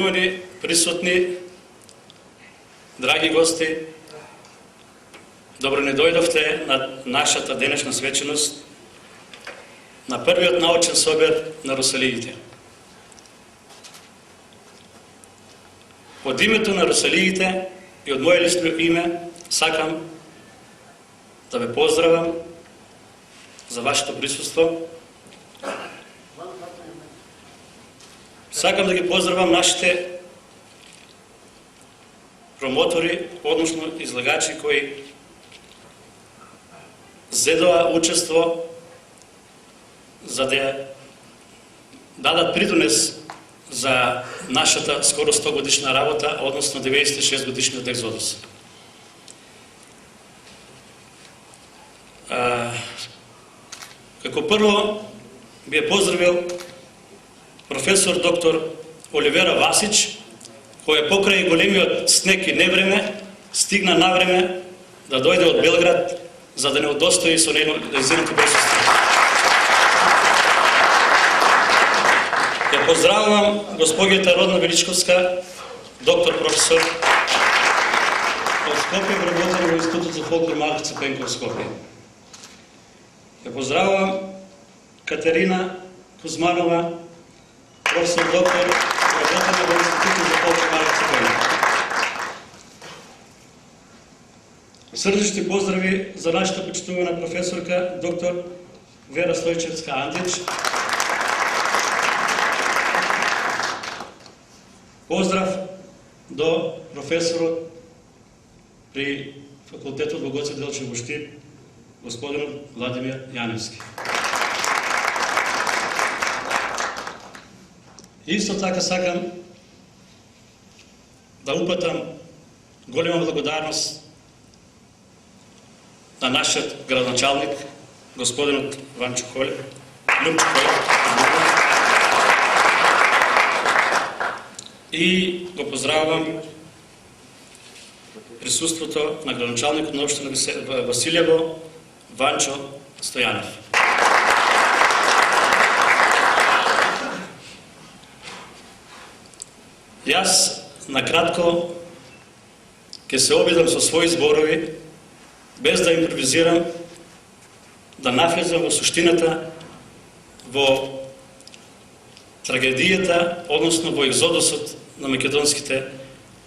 почитувани присутни, драги гости, добро не дојдовте на нашата денешна свеченост, на првиот научен собер на Русалиите. Од името на Русалиите и од моје лично име сакам да ве поздравам за вашето присуство. Сакам да ги поздравам нашите промотори, односно излагачи кои зедоа учество за да дадат придонес за нашата скоро 100 годишна работа, односно 96 годишниот екзодус. Како прво би ја поздравил професор доктор Оливера Васич, кој покрај големиот снег и невреме стигна на време да дојде од Белград за да не удостои со незиното присуство. Ја поздравувам госпоѓата Родна Величковска, доктор професор од Скопје, вработена во Институтот за фолклор Марко Цепенков Скопје. Ја поздравувам Катерина Кузманова, професор доктор, работена во Институтот за фолклор Марко Цепенков. Срдечни поздрави за нашата почитувана професорка доктор Вера Стојчевска-Андич. Поздрав до професорот при факултетот во Гоце Делчев во Штип, господин Владимир Јаневски. Исто така сакам да упатам голема благодарност на нашиот градоначалник, господинот Ванчо Колев, Любчо Колев, и го поздравувам присуството на градоначалникот на општина Василјево, Ванчо Стојанов. Јас накратко ќе се обидам со своји зборови, без да импровизирам, да навлезам во суштината, во трагедијата, односно во екзодусот на македонските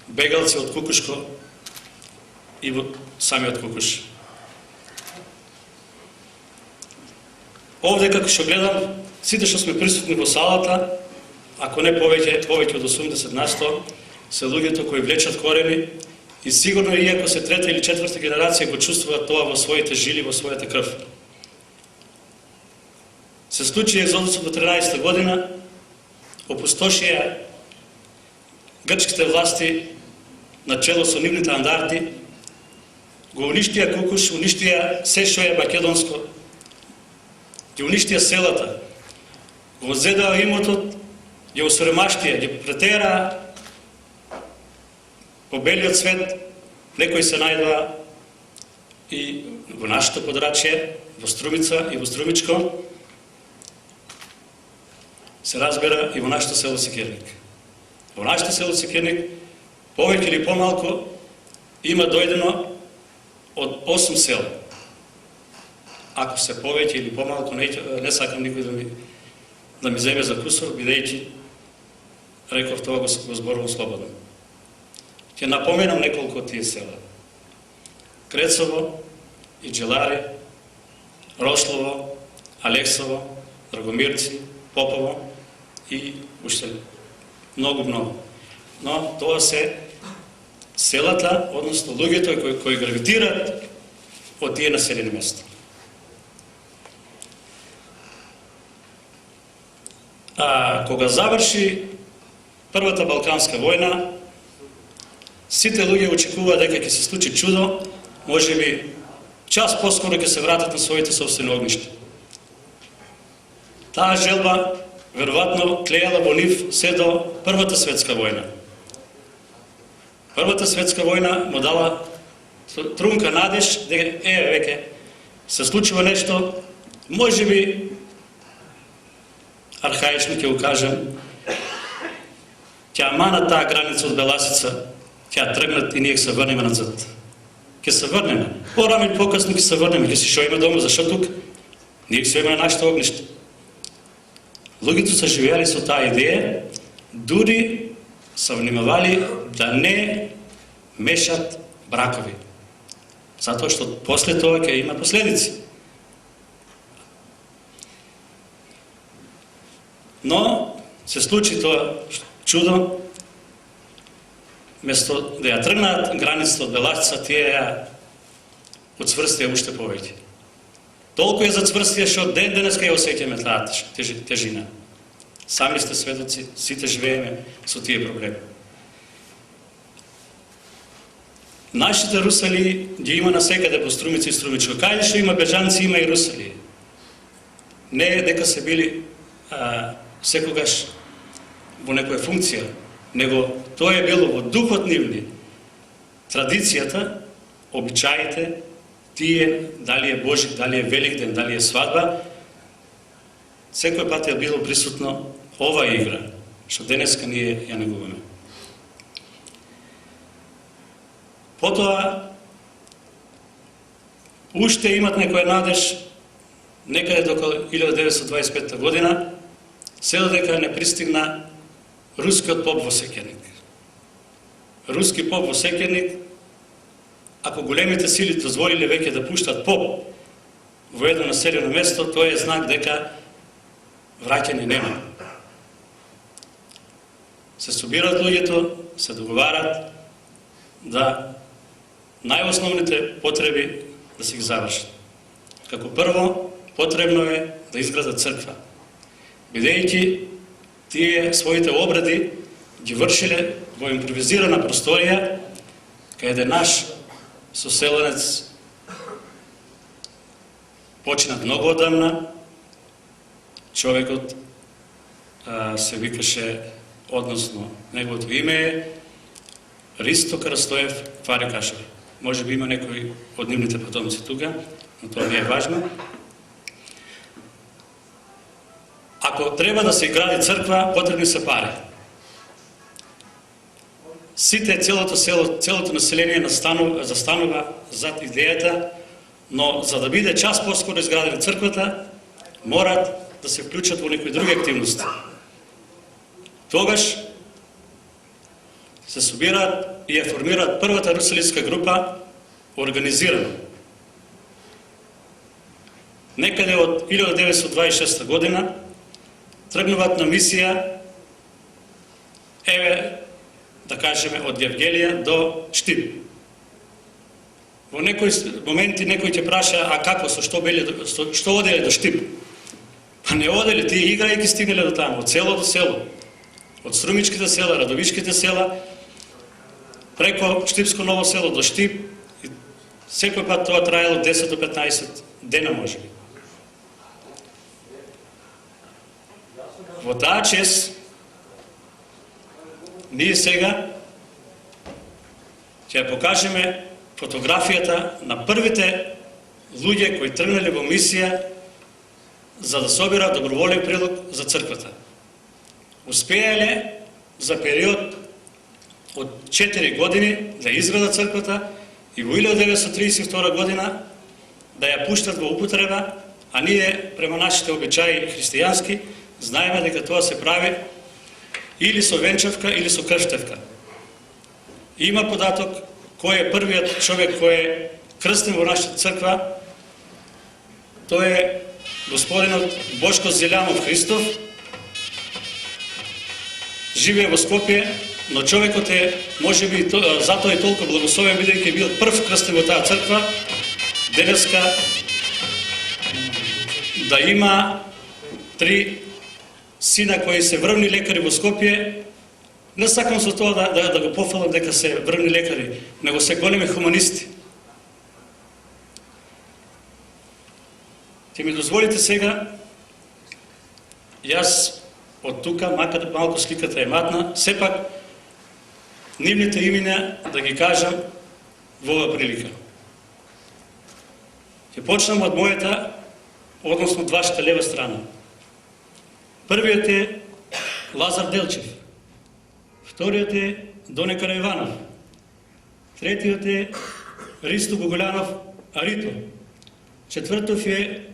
бегалци од Кукушко и во самиот Кукуш. Овде, како што гледам, сите што сме присутни во салата, ако не повеќе од 80%, се луѓето кои влечат корени и сигурно иако се трета или четврта генерација го чувствуваат тоа во своите жили, во својата крв. Се случи екзодусот во 13 година, опустошија грчките власти на чело со нивните андарти, го уништија Кукуш, уништија се што е македонско, ги уништија селата, го зедаа имотот, ја усремаштија, ги претераа по белиот свет, некои се најдоа и во нашето подрачје, во Струмица и во Струмичко, се разбира и во нашето село Секирник. Во нашето село Секирник, повеќе или помалку, има дојдено од 8 села. Ако се повеќе или помалку, не сакам никој да ми земе за кусор, бидејќи реков тоа го зборувам слободно. Ќе напоменам неколку од тие села. Крецово, Иџелари, Рошлово, Алексово, Драгомирци, Попово и уште многу. Но тоа се селата, односно луѓето кои гравитираат од тие населени места. Кога заврши Првата Балканска војна, сите луѓе очекуваат дека ќе се случи чудо, можеби час поскоро ќе се вратат на своите собствени огништа. Таа желба веројатно тлеела во нив се до Првата светска војна. Првата светска војна му дала трунка надеж дека веќе се случува нешто, можеби архаично ќе го кажам, ќе амана таа граница од Беласица, ќе тргнат и ние ќе се врнеме назад. Ќе се врнеме. Порано или покасно ќе се врнеме, ќе си шоиме дома, зашто тук? Ние се имаме нашите огништа. Луѓето се живеали со таа идеја, дури се внимавали да не мешат бракови. Затоа што после тоа ќе има последици. Но се случи тоа чудо, место да ја тргнат границата од Беласица, тие ја отцврстија уште повеќе. Толку ја зацврстија што ден денеска ја осеќаме таа тежина. Сами сте сведоци, сите живееме со тие проблеми. Нашите русали ги има насекаде по Струмица и Струмичко. Кај што има бежанци, има и русали. Не е дека се били секогаш во некоја функција, него тоа е било во духот нивни. Традицијата, обичаите, тие, дали е Божик, дали е Великден, дали е свадба, секој пат е било присутно ова игра, што денеска ние ја негуваме. Потоа, уште имат некоја надеж, некаде до 1925 година, се додека не пристигна рускиот поп во Секирник. Руски поп во Секирник, ако големите сили дозволиле веќе да пуштат поп во едно населено место, тоа е знак дека враќање нема. Се собираат луѓето, се договарат да најосновните потреби да се ги завршат. Како прво, потребно е да изградат црква. Бидејќи тие своите обреди ги вршиле во импровизирана просторија, каде наш соселенец починат многу одамна, човекот се викаше, односно неговото име е Ристо Карастоев Фарекашев. Може би има некои од нивните потомци тука, но тоа не е важно. Ако треба да се гради црква, потребни се пари. Сите, целото село, целото население застанува зад идејата, но за да биде час поскоро изградена црквата, морат да се вклучат во некои други активности. Тогаш се собираат и ја формираат првата русалистка група организирано. Некаде од 1926 година тргнуваат на мисија, да кажеме, од Евгелија до Штип. Во некои моменти некој ќе праша, а како, што оделе до Штип? Па не оделе, тие играјќи стигнале до таму, од село до село. Од Струмичките села, Радовичките села, преко Штипско Ново село до Штип, и секој пат тоа траело 10 до 15 дена може би. Во таа чест, ние сега ќе ја покажеме фотографијата на првите луѓе кои тргнале во мисија за да собираат доброволен прилог за црквата. Успеале за период од 4 години да изградат црквата и во 1932 година да ја пуштат во употреба, а ние према нашите обичаи христијански знаеме дека тоа се прави или со венчавка или со крштевка. Има податок кој е првиот човек кој е крстен во нашата црква. Тој е господинот Бошко Зелјанов Христов. Живее во Скопје, но човекот е, можеби, затоа е толку благословен, бидејќи бил прв крстен во таа црква. Денеска да има 3 сина кои се врвни лекари во Скопје. Не сакам со тоа да го пофалам дека се врвни лекари, него се големи хуманисти. Ќе ми дозволите сега, јас од тука, макар малку сликата е матна, сепак нивните имена да ги кажам во ова прилика. Ќе почнам од мојата, односно од вашата лева страна. Првиот е Лазар Делчев. Вториот е Доне Караиванов. Третиот е Ристо Гоголянов Арито. Четвртиот е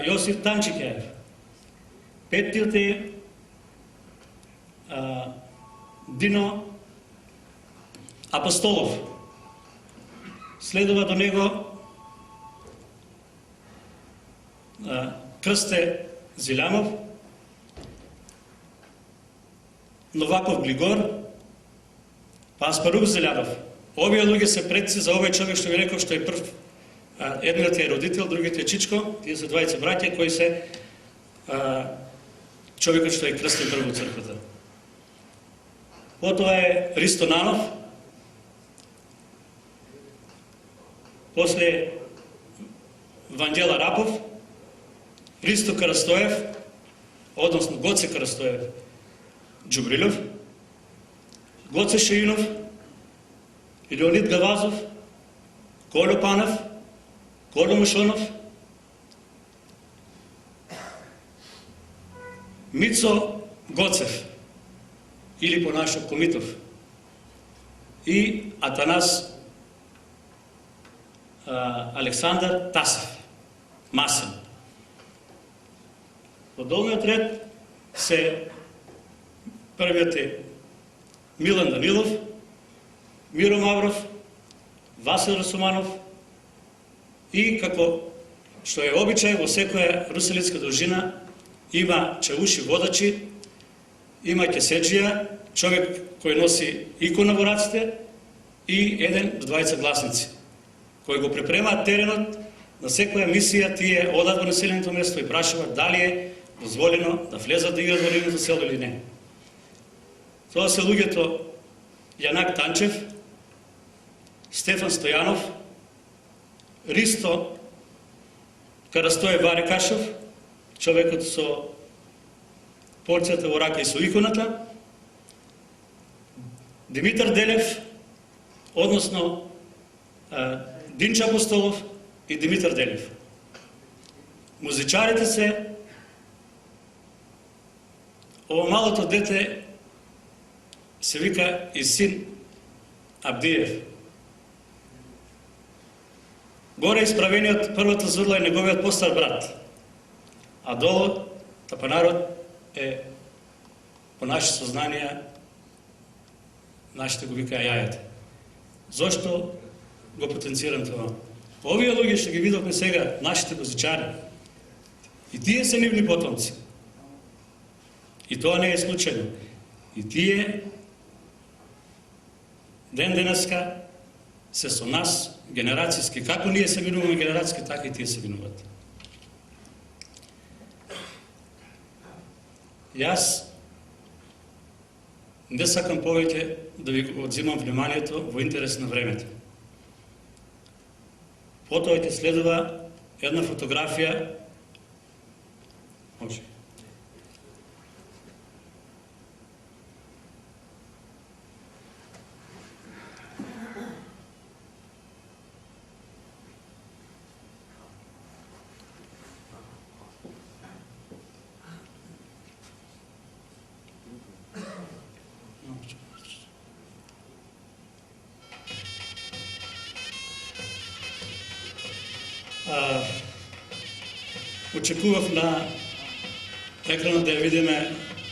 Јосиф Танчикеев. Петтиот е Дино Апостолов. Следува до него Крсте Зилянов, Новаков Глигор, Аспарух Зелянов. Овие луѓе се предци за овој човек што ви реков што е прв. Едниот е родител, другиот е Чичко, тие се двајца браќа кои се човекот што е крстен прв во црквата. Потоа е Ристо Нанов, после Ванđела Рапов, Ристо Карастоев, односно Гоце Карастоев Джубрилов, Гоце Шеинов, Леонид Гавазов, Коло Панев, Коло Мушонов, Мицо Гоцев, или по-нашо Комитов, и Атанас Александър Тасев, Масен. По долниот ред се првиот е Милан Данилов, Миро Мавров, Васил Расуманов и, како што е обичај во секоја руселитска дружина, има чауши водачи, има кеседжија, човек кој носи икона во раците и еден до двајца гласници, кои го препремаат теренот на секоја мисија, тие одат во населеното место и прашуваат дали е дозволено да влезат да играат во нивното село или не. Тоа се луѓето Јанак Танчев, Стефан Стојанов, Ристо Карастоев Варекашев, човекот со порцијата во рака и со иконата, Димитар Делев, односно Динчо Апостолов и Димитар Делев. Музичарите се ово малото дете се вика и син Абдиев. Горе исправениот првата зурла е неговиот постар брат, а долу тапанарот е по наши сознанија, нашите го викаа јајата. Зошто го потенцирам това? Овие луѓе што ги видовме сега, нашите музичари, и тие се нивни потомци. И тоа не е случајно. И тие ден денеска се со нас генерацијски. Како ние се минуваме генерацијски, така и тие се минуват. Јас не сакам повеќе да ви одзимам вниманието во интерес на времето. Потоа ќе следува една фотографија. Може. Очекував на екранот да ја видиме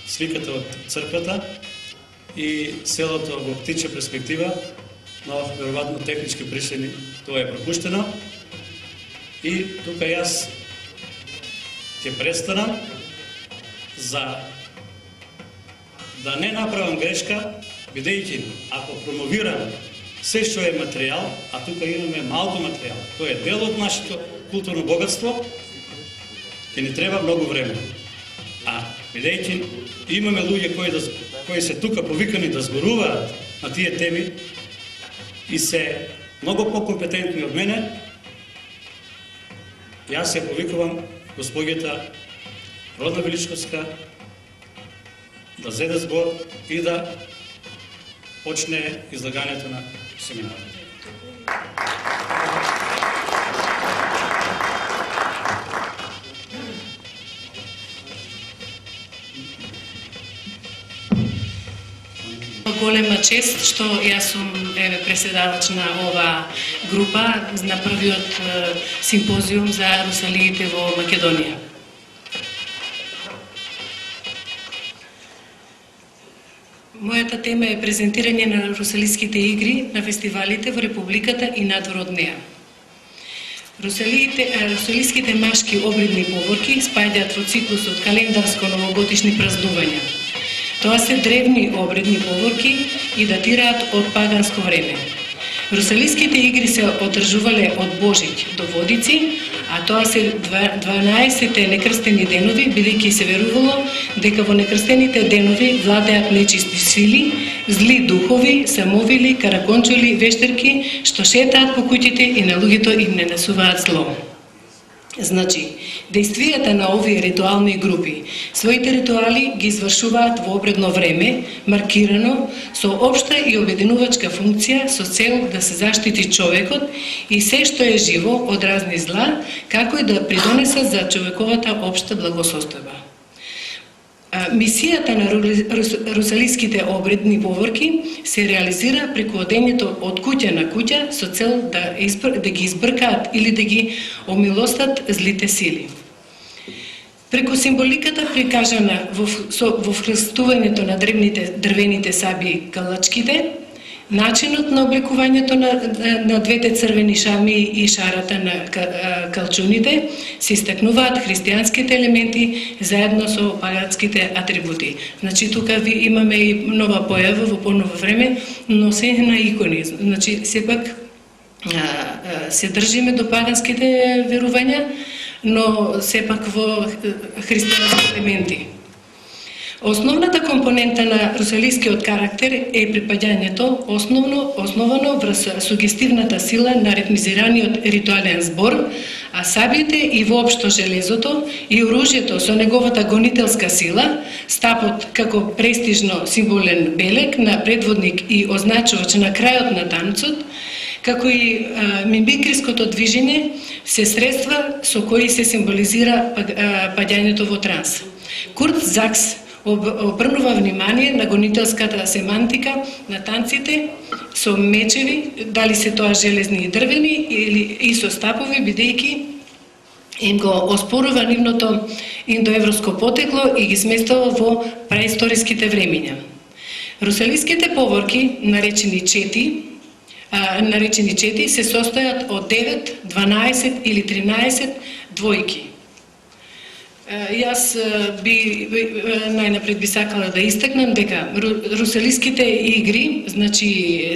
сликата од црквата и селото во птичја перспектива, но веројатно технички причини тоа е пропуштено. И тука јас ќе престанам за да не направам грешка, бидејќи ако промовирам се што е материјал, а тука имаме малку материјал, тоа е дел од нашето културно богатство, ќе ни треба многу време. А бидејќи имаме луѓе кои се тука повикани да зборуваат на тие теми и се многу покомпетентни од мене, јас ја повикувам госпоѓата Родна Величковска да зеде збор и да почне излагањето на семинарот. Голема чест што јас сум преседавач на ова група на првиот симпозиум за русалиите во Македонија. Мојата тема е презентирање на русалиските игри на фестивалите во Републиката и надвор од неа. Русалиските машки обредни поворки спаѓаат во циклусот календарско-новогодишни празнувања. Тоа се древни обредни поворки и датираат од паганско време. Русалиските игри се одржувале од Божиќ до Водици, а тоа се 12 некрстени денови, бидејќи се верувало дека во некрстените денови владеат нечисти сили, зли духови, самовили, каракончули, вештерки, што шетаат по куќите и на луѓето им не нанесуваат зло. Значи, дејствијата на овие ритуални групи, своите ритуали ги извршуваат во обредно време, маркирано, со општа и обединувачка функција со цел да се заштити човекот и се што е живо од разни зла, како и да придонесат за човековата општа благосостојба. Мисијата на русалиските обредни поворки се реализира преку одењето од куќа на куќа со цел да ги избркаат или да ги омилостат злите сили. Преку символиката прикажана во вкрстувањето на дрвените саби калачките, начинот на облекувањето на двете црвени шами и шарата на калчуните се истакнуваат христијанските елементи заедно со паганските атрибути. Значи, тука имаме и нова појава во поново време, носење на икони. Значи, сепак се држиме до паганските верувања, но сепак во христијански елементи. Основната компонента на русалискиот карактер е припаѓањето основано врз сугестивната сила на ритмизираниот ритуален збор, а сабите и воопшто железото и оружјето со неговата гонителска сила, стапот како престижно символен белег на предводник и означувач на крајот на танцот, како и мимикриското движење, се средства со кои се символизира паѓањето во транс. Курт Закс обрнува внимание на гонителската семантика на танците со мечеви, дали се тоа железни и дрвени или и со стапови, бидејќи им го оспорува нивното индоевроско потекло и ги сместува во праисториските времиња. Русалиските поворки, наречени чети, се состојат од 9, 12 или 13 двојки. Јас би најнапред би сакала да истакнам дека русалиските игри, значи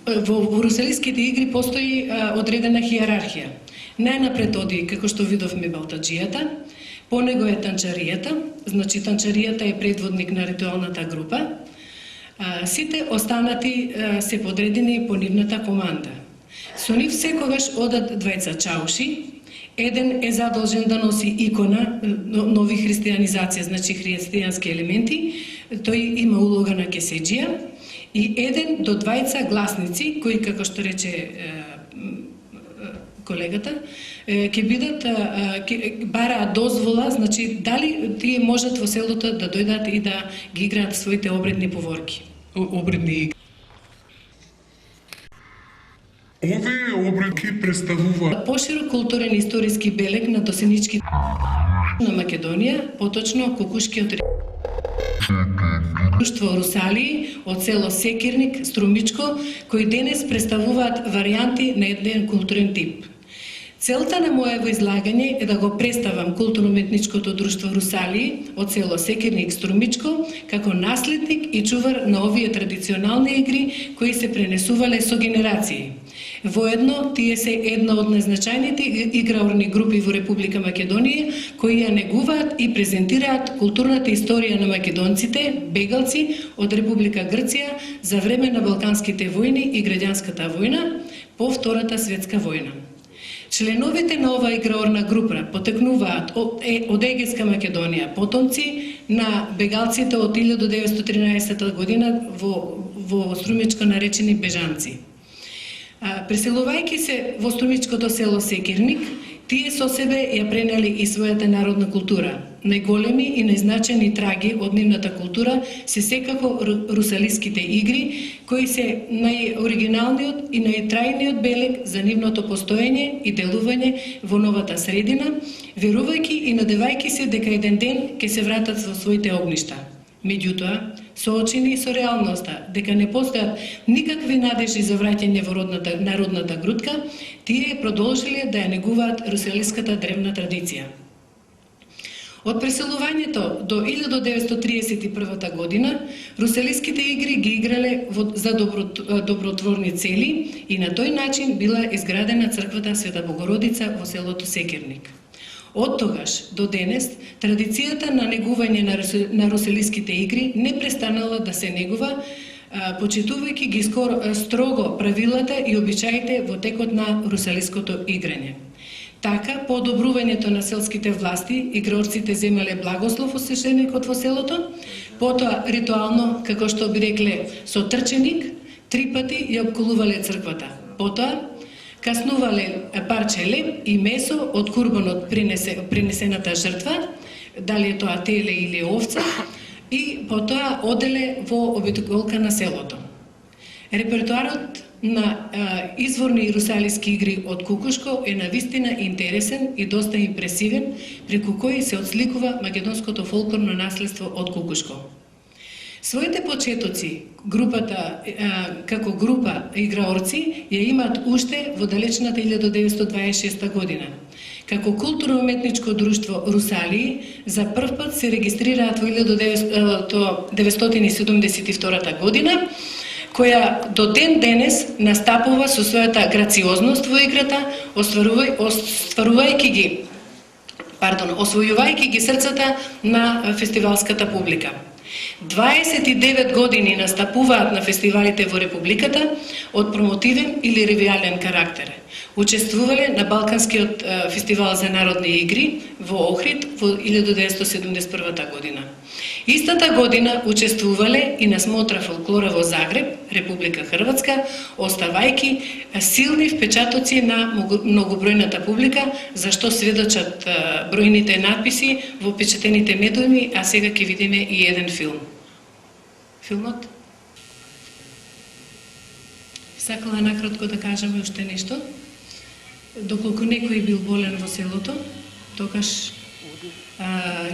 во русалиските игри постои одредена хиерархија. Најнапред оди, како што видовме, балтаџијата, по него е танчаријата, значи танчаријата е предводник на ритуалната група. Сите останати се подредени по нивната команда. Со нив секогаш одат двајца чауши. Еден е задолжен да носи икона, нови христијанизација, значи христијански елементи, тој има улога на кеседжија, и еден до двајца гласници, кои, како што рече колегата, ќе бидат, бараат дозвола, значи дали тие можат во селото да дојдат и да ги играат своите обредни поворки, обредни игри. Овие обредки представуваат поширок културен и историски белег на досенички на Македонија, поточно Кукушкиот друштво русалии од село Секирник, Струмичко, кои денес представуваат варијанти на еден културен тип. Целта на моето излагање е да го представам културно-уметничкото друштво Русалии од село Секирник, Струмичко, како наследник и чувар на овие традиционални игри кои се пренесувале со генерации. Воедно, тие се една од најзначајните играорни групи во Република Македонија, кои ја негуваат и презентираат културната историја на македонците, бегалци од Република Грција за време на Балканските војни и Граѓанската војна по Втората светска војна. Членовите на оваа играорна група потекнуваат од Егејска Македонија, потомци на бегалците од 1913 година во Струмичко наречени бежанци. Преселувајќи се во струмичкото село Секирник, Тие со себе ја пренели и својата народна култура. Најголеми и најзначајни траги од нивната култура се секако русалиските игри, кои се најоригиналниот и најтрајниот белег за нивното постоење и делување во новата средина, верувајќи и надевајќи се дека еден ден ќе се вратат во своите огништа. Меѓутоа, соочени со реалноста дека не постојат никакви надежди за враќање во народната грудка, тие продолжиле да ја негуваат русалиската древна традиција. Од преселувањето до 1931 година, русалиските игри ги играле за добротворни цели и на тој начин била изградена црквата Света Богородица во селото Секирник. Од тогаш до денес, традицијата на негување на русалиските игри не престанала да се негува, почитувајќи ги строго правилата и обичаите во текот на русалиското играње. Така, по одобрувањето на селските власти, игрорците земале благослов од свештеникот во селото, потоа ритуално, како што би рекле, со трченик, 3 пати ја обколувале црквата. Потоа, каснувале парче леб и месо од курбанот принесената жртва, дали е тоа теле или овца, и потоа оделе во обиколка на селото. Репертуарот на изворни русалиски игри од Кукушко е навистина интересен и доста импресивен, преку кој се отсликува македонското фолклорно наследство од Кукушко. Своите почетоци, како група играорци, ја имаат уште во далечната 1926 година. Како културно-уметничко друштво Русалии, за прв пат се регистрираат во 1972 година, која до ден денес настапува со својата грациозност во играта, освојувајќи ги срцата на фестивалската публика. 29 години настапуваат на фестивалите во Републиката од промотивен или ревиален карактер. Учествувале на Балканскиот фестивал за народни игри во Охрид во 1971 година. Истата година учествувале и на смотра фолклора во Загреб, Република Хрватска, оставајќи силни впечатоци на многобројната публика, за што сведочат бројните надписи во печатените медиуми, а сега ќе видиме и еден филм. Филмот? Сакала накратко да кажам уште нешто. Доколку некој бил болен во селото, тогаш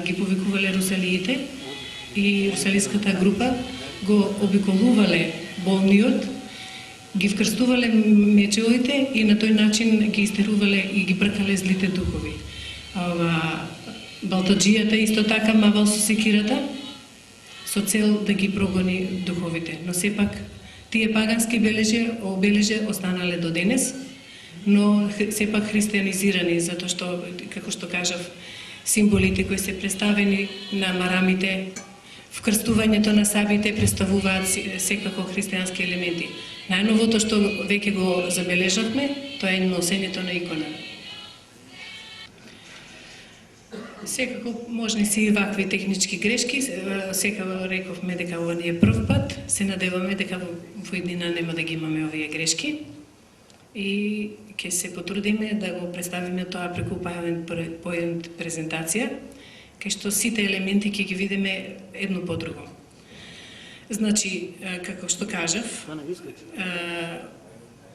ги повикувале русалиите и русалиската група го обиколувале болниот, ги вкрстувале мечевите и на тој начин ги истерувале и ги бркале злите духови. Балтаджијата исто така мавал со секирата со цел да ги прогони духовите. Но сепак тие пагански обележја останале до денес, но сепак христијанизирани, затоа што, како што кажав, символите кои се представени на марамите, вкрстувањето на сабите представуваат секако христијански елементи. Најновото што веќе го забележавме, тоа е носењето на икона. Секако можни се и вакви технички грешки, секако рековме дека ова не е прв пат, се надеваме дека во иднина нема да ги имаме овие грешки и ќе се потрудиме да го представиме тоа преку поент презентација, кај што сите елементи ќе ги видиме едно по друго. Значи, како што кажав,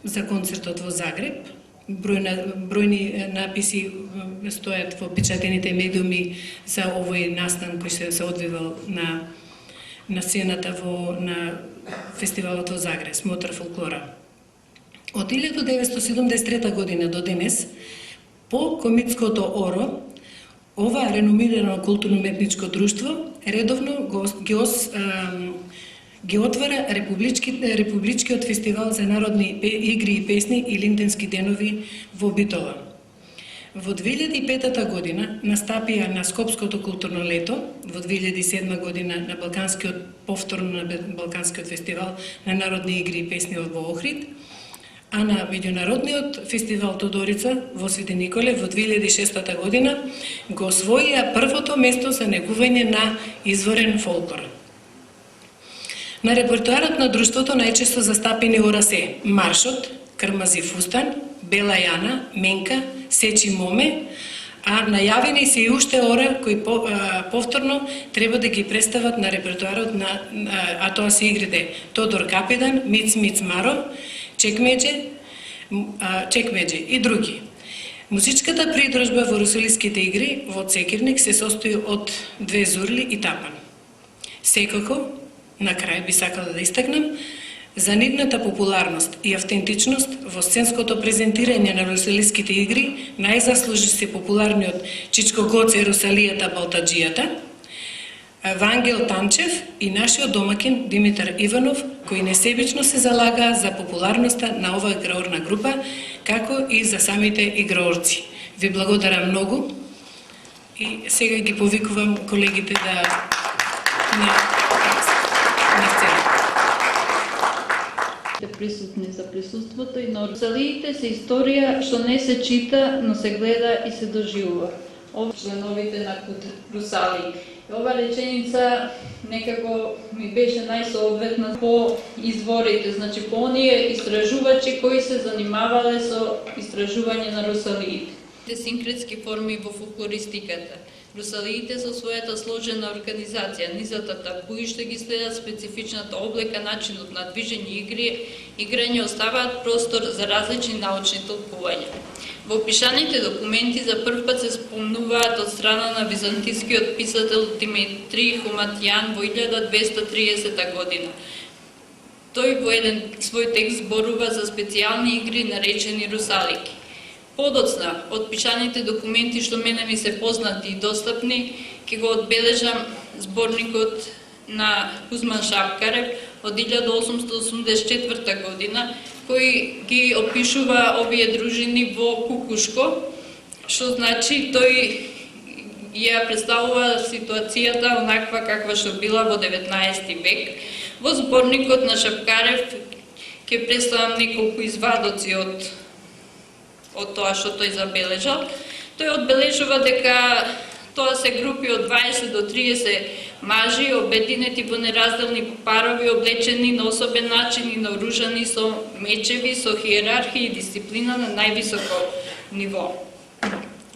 за концертот во Загреб, бројни написи стојат во печатените медиуми за овој настан кој се одвивал на сцената на фестивалот во Загреб, Смотар фолклора. Од 1973 година до денес, по Комитското ОРО, ова реномирано културно-уметничко друштво редовно ги отвара Републичкиот фестивал за народни игри и песни и линденски денови во Битола. Во 2005 година настапија на Скопското културно лето, во 2007 година на повторно на Балканскиот фестивал на народни игри и песни во Охрид, а на Меѓународниот фестивал Тодорица во Свети Николе во 2006 година го освоија првото место за негување на изворен фолклор. На репертуарот на друштвото најчесто застапени ора се маршот, крмази фустан, Бела Јана, Менка, Сечи Моме, а најавени се и уште ора кои повторно треба да ги представат на репертуарот а тоа се игрите Тодор Капедан, Миц Миц Маро, Чекмеџе и други. Музичката придружба во Русалиските игри во Цекирник се состои од две зурли и тапан. Секако, на крај би сакала да истакнам, за нивната популарност и автентичност во сценското презентирање на Русалиските игри најзаслужи се популарниот Чичко Гоце Русалијата Балтаджијата, Вангел Танчев и нашиот домакин Димитар Иванов, кои несебично се залагаа за популарноста на оваа играорна група, како и за самите играорци. Ви благодарам многу и сега ги повикувам колегите на сцена. Присутни за присуството и на Русалиите се историја што не се чита, но се гледа и се доживува. Ова членовите на Кут Русалии. Ова реченица некако ми беше најсоодветна по изворите, значи по оние истражувачи кои се занимавале со истражување на Русалиите. Синкретски форми во фолклористиката. Русалиите со својата сложена организација, низата табуи што ги следат специфичната облека, начинот на движење и играње оставаат простор за различни научни толкувања. Во опишаните документи за прв пат се спомнуваат од страна на византискиот писател Димитрий Хоматјан во 1230 година. Тој во еден свој текст зборува за специјални игри наречени русалики. Подоцна, од пишаните документи што мене ми се познати и достапни, ќе го одбележам зборникот на Кузман Шапкарев од 1884 година, кој ги опишува овие дружини во кукушко, што значи тој ја представува ситуацијата онаква каква што била во 19 век. Во зборникот на Шапкарев ќе представам неколку извадоци од тоа што тој забележал. Тој одбележува дека тоа се групи од 20 до 30 мажи, обединети во неразделни парови, облечени на особен начин и наоружани со мечеви, со хиерархија и дисциплина на највисоко ниво.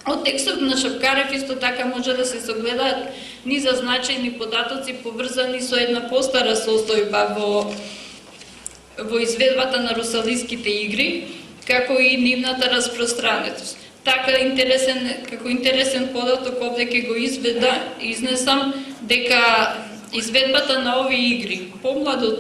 Од текстот на Шапкарев исто така може да се согледаат низа значајни податоци поврзани со една постара состојба во изведбата на Русалиските игри, како и нивната распространетост. Така како интересен податок овде ќе го изнесам дека изведбата на овие игри помладо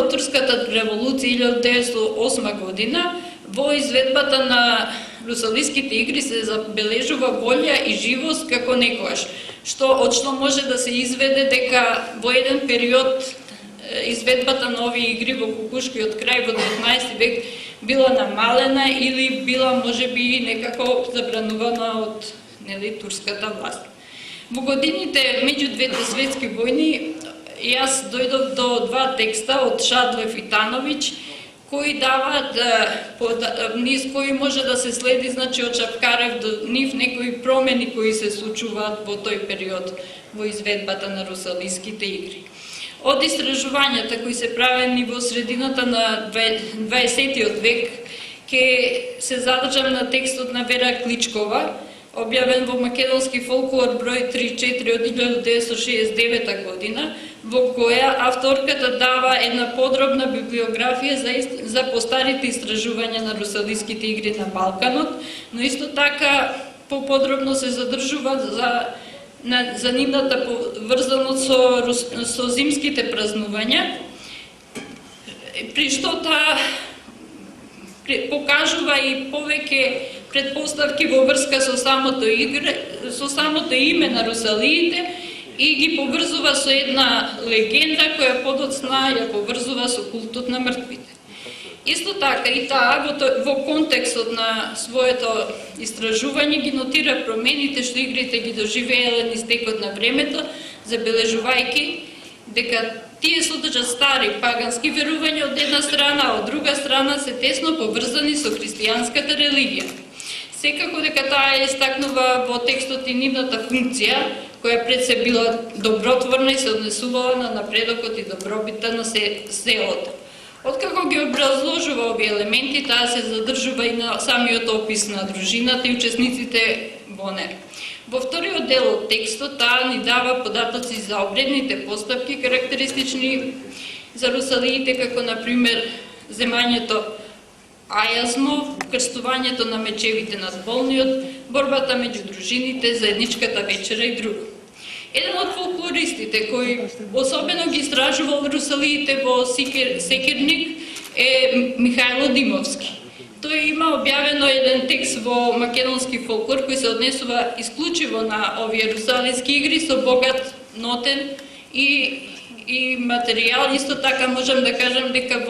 турската револуција 1908 година во изведбата на Русалиските игри се забележува волја и живост како некогаш, од што може да се изведе дека во еден период изведбата на овие игри во кукушкиот крај во 19 век била намалена или била можеби некако забранувана од турската власт. Во годините меѓу двете светски војни јас дојдов до два текста од Шадлев и Тановиќ кои даваат низ кои може да се следи значи од Шапкарев до нив некои промени кои се случуваат во тој период во изведбата на Русалиските игри. Од истражувањата кои се правени во средината на 20 век, ќе се задржам на текстот на Вера Кличкова, објавен во Македонски фолклор број 3-4 од 1969 година, во која авторката дава една подробна библиографија за постарите истражувања на Русалиските игри на Балканот, но исто така поподробно се задржува за нивната поврзаност со зимските празнувања, при што таа покажува и повеќе предпоставки во врска со самото име на Русалиите и ги поврзува со една легенда која подоцна ја поврзува со култот на мртвите. Исто така и таа во контекстот на своето истражување ги нотира промените што игрите ги доживееле низ текот на времето, забележувајќи дека тие содржат стари пагански верувања од една страна, а од друга страна се тесно поврзани со христијанската религија. Секако дека таа истакнува во текстот и нивната функција, која пред се била добротворна и се однесувала на напредокот и добробита на селото. Откако ги образложува овие елементи, таа се задржува и на самиот опис на дружината и учесниците во неа. Во вториот дел од текстот таа ни дава податоци за обредните постапки карактеристични за русалиите, како например земањето ајазмо, крстувањето на мечевите над болниот, борбата меѓу дружините, заедничката вечера и друго. Еден од фолклористите кој особено ги истражувал русалиите во Секирник е Михајло Димовски. Тој има објавено еден текст во македонски фолклор кој се однесува исклучиво на овие русалиски игри со богат нотен и материјал. Исто така можам да кажам дека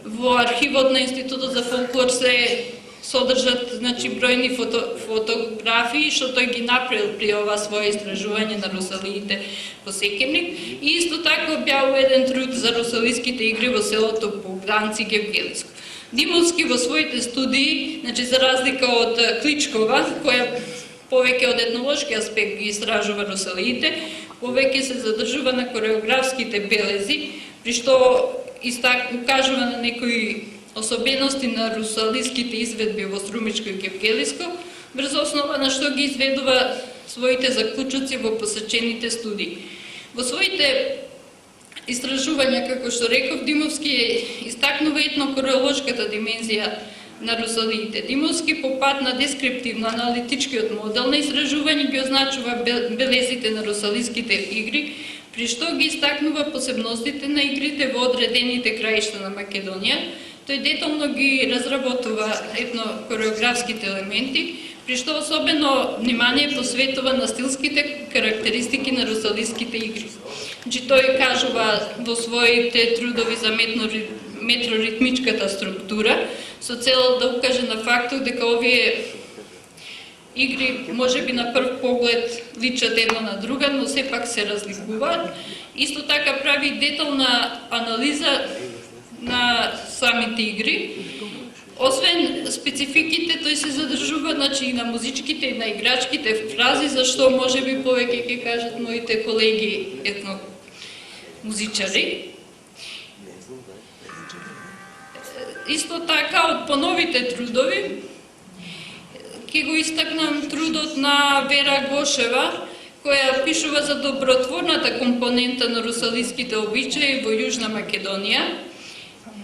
во архивот на Институтот за фолклор се содржат бројни фотографии што тој ги направил при ова свое истражување на русалиите во Секирник и исто така објавува еден труд за русалиските игри во селото Богданци, Гевгелиско. Димовски во своите студии, за разлика од Кличкова, која повеќе од етнолошки аспект ги истражува русалиите, повеќе се задржува на кореографските белези, при што укажува на некои особености на русалиските изведби во Струмичко и Гевгелиско, врз основа на што ги изведува своите заклучоци во посечените студии. Во своите истражувања, како што реков, Димовски истакнува етно-кореолошката димензија на русалиите. Димовски по пат на дескриптивно-аналитичкиот модел на истражување ги означува белезите на русалиските игри, при што ги истакнува посебностите на игрите во одредените краишта на Македонија. Тој детално ги разработува етно-кореографските елементи, при што особено внимание посветува на стилските карактеристики на русалиските игри. Тој кажува во своите трудови за метроритмичката структура, со цел да укаже на фактот дека овие игри можеби на прв поглед личат една на друга, но сепак се разликуваат. Исто така прави детална анализа на самите игри. Освен спецификите, тој се задржува и на музичките и на играчките фрази, зашто можеби повеќе ќе кажат моите колеги етномузичари. Исто така од поновите трудови ќе го истакнам трудот на Вера Гошева, која пишува за добротворната компонента на русалиските обичаи во Јужна Македонија.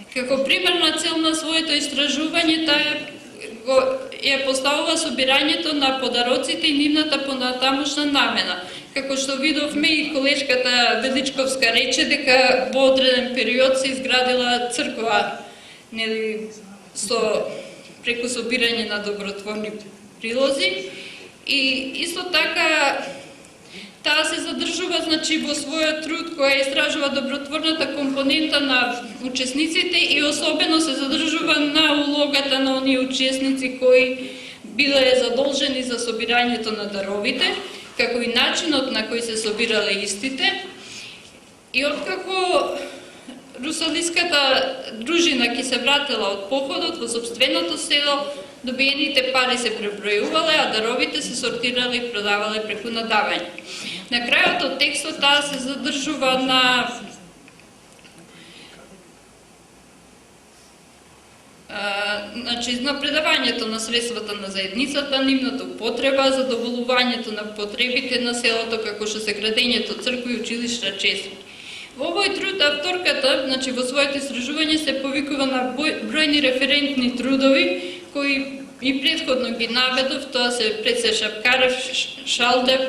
Како примерна цел на своето истражување, таа ја поставува собирањето на подароците и нивната понатамошна намена. Како што видовме и колешката Величковска рече дека во одреден период се изградила црква преку собирање на добротворни прилози. И исто така таа се задржува во својот труд која истражува добротворната компонента на учесниците и особено се задржува на улогата на оние учесници кои биле задолжени за собирањето на даровите, како и начинот на кој се собирале истите. И откако русалиската дружина ќе се вратила од походот во сопственото село, добиените пари се пребројувале, а даровите се сортирале и продавале преку надавање. На крајот од текстот таа се задржува на предавањето на средствата на заедницата, нивната употреба, задоволувањето на потребите на селото, како што се градењето цркви, училишта, чесми. Во овој труд авторката, во своите истражување се повикува на бројни референтни трудови, кои и претходно ги наведов, тоа се Преце Шапкарев, Шалдев,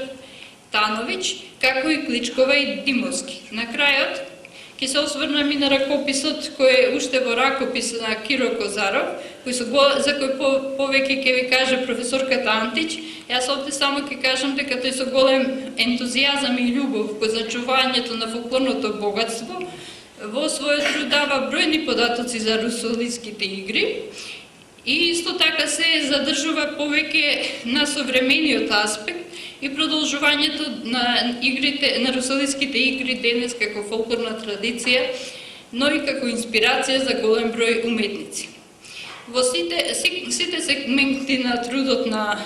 Тановиќ, како и Кличкова и Димовски. На крајот ќе се осврнам и на ракописот кој е уште во ракопис на Киро Козаров, за кој повеќе ќе ви каже професорката Антич. Јас овде само ќе кажам дека тој со голем ентузијазам и љубов во зачувањето на фолклорното богатство во својот труд дава бројни податоци за русалиските игри и исто така се задржува повеќе на современиот аспект и продолжувањето на игрите, на русалиските игри денес како фолклорна традиција, но и како инспирација за голем број уметници. Во сите сегменти на трудот на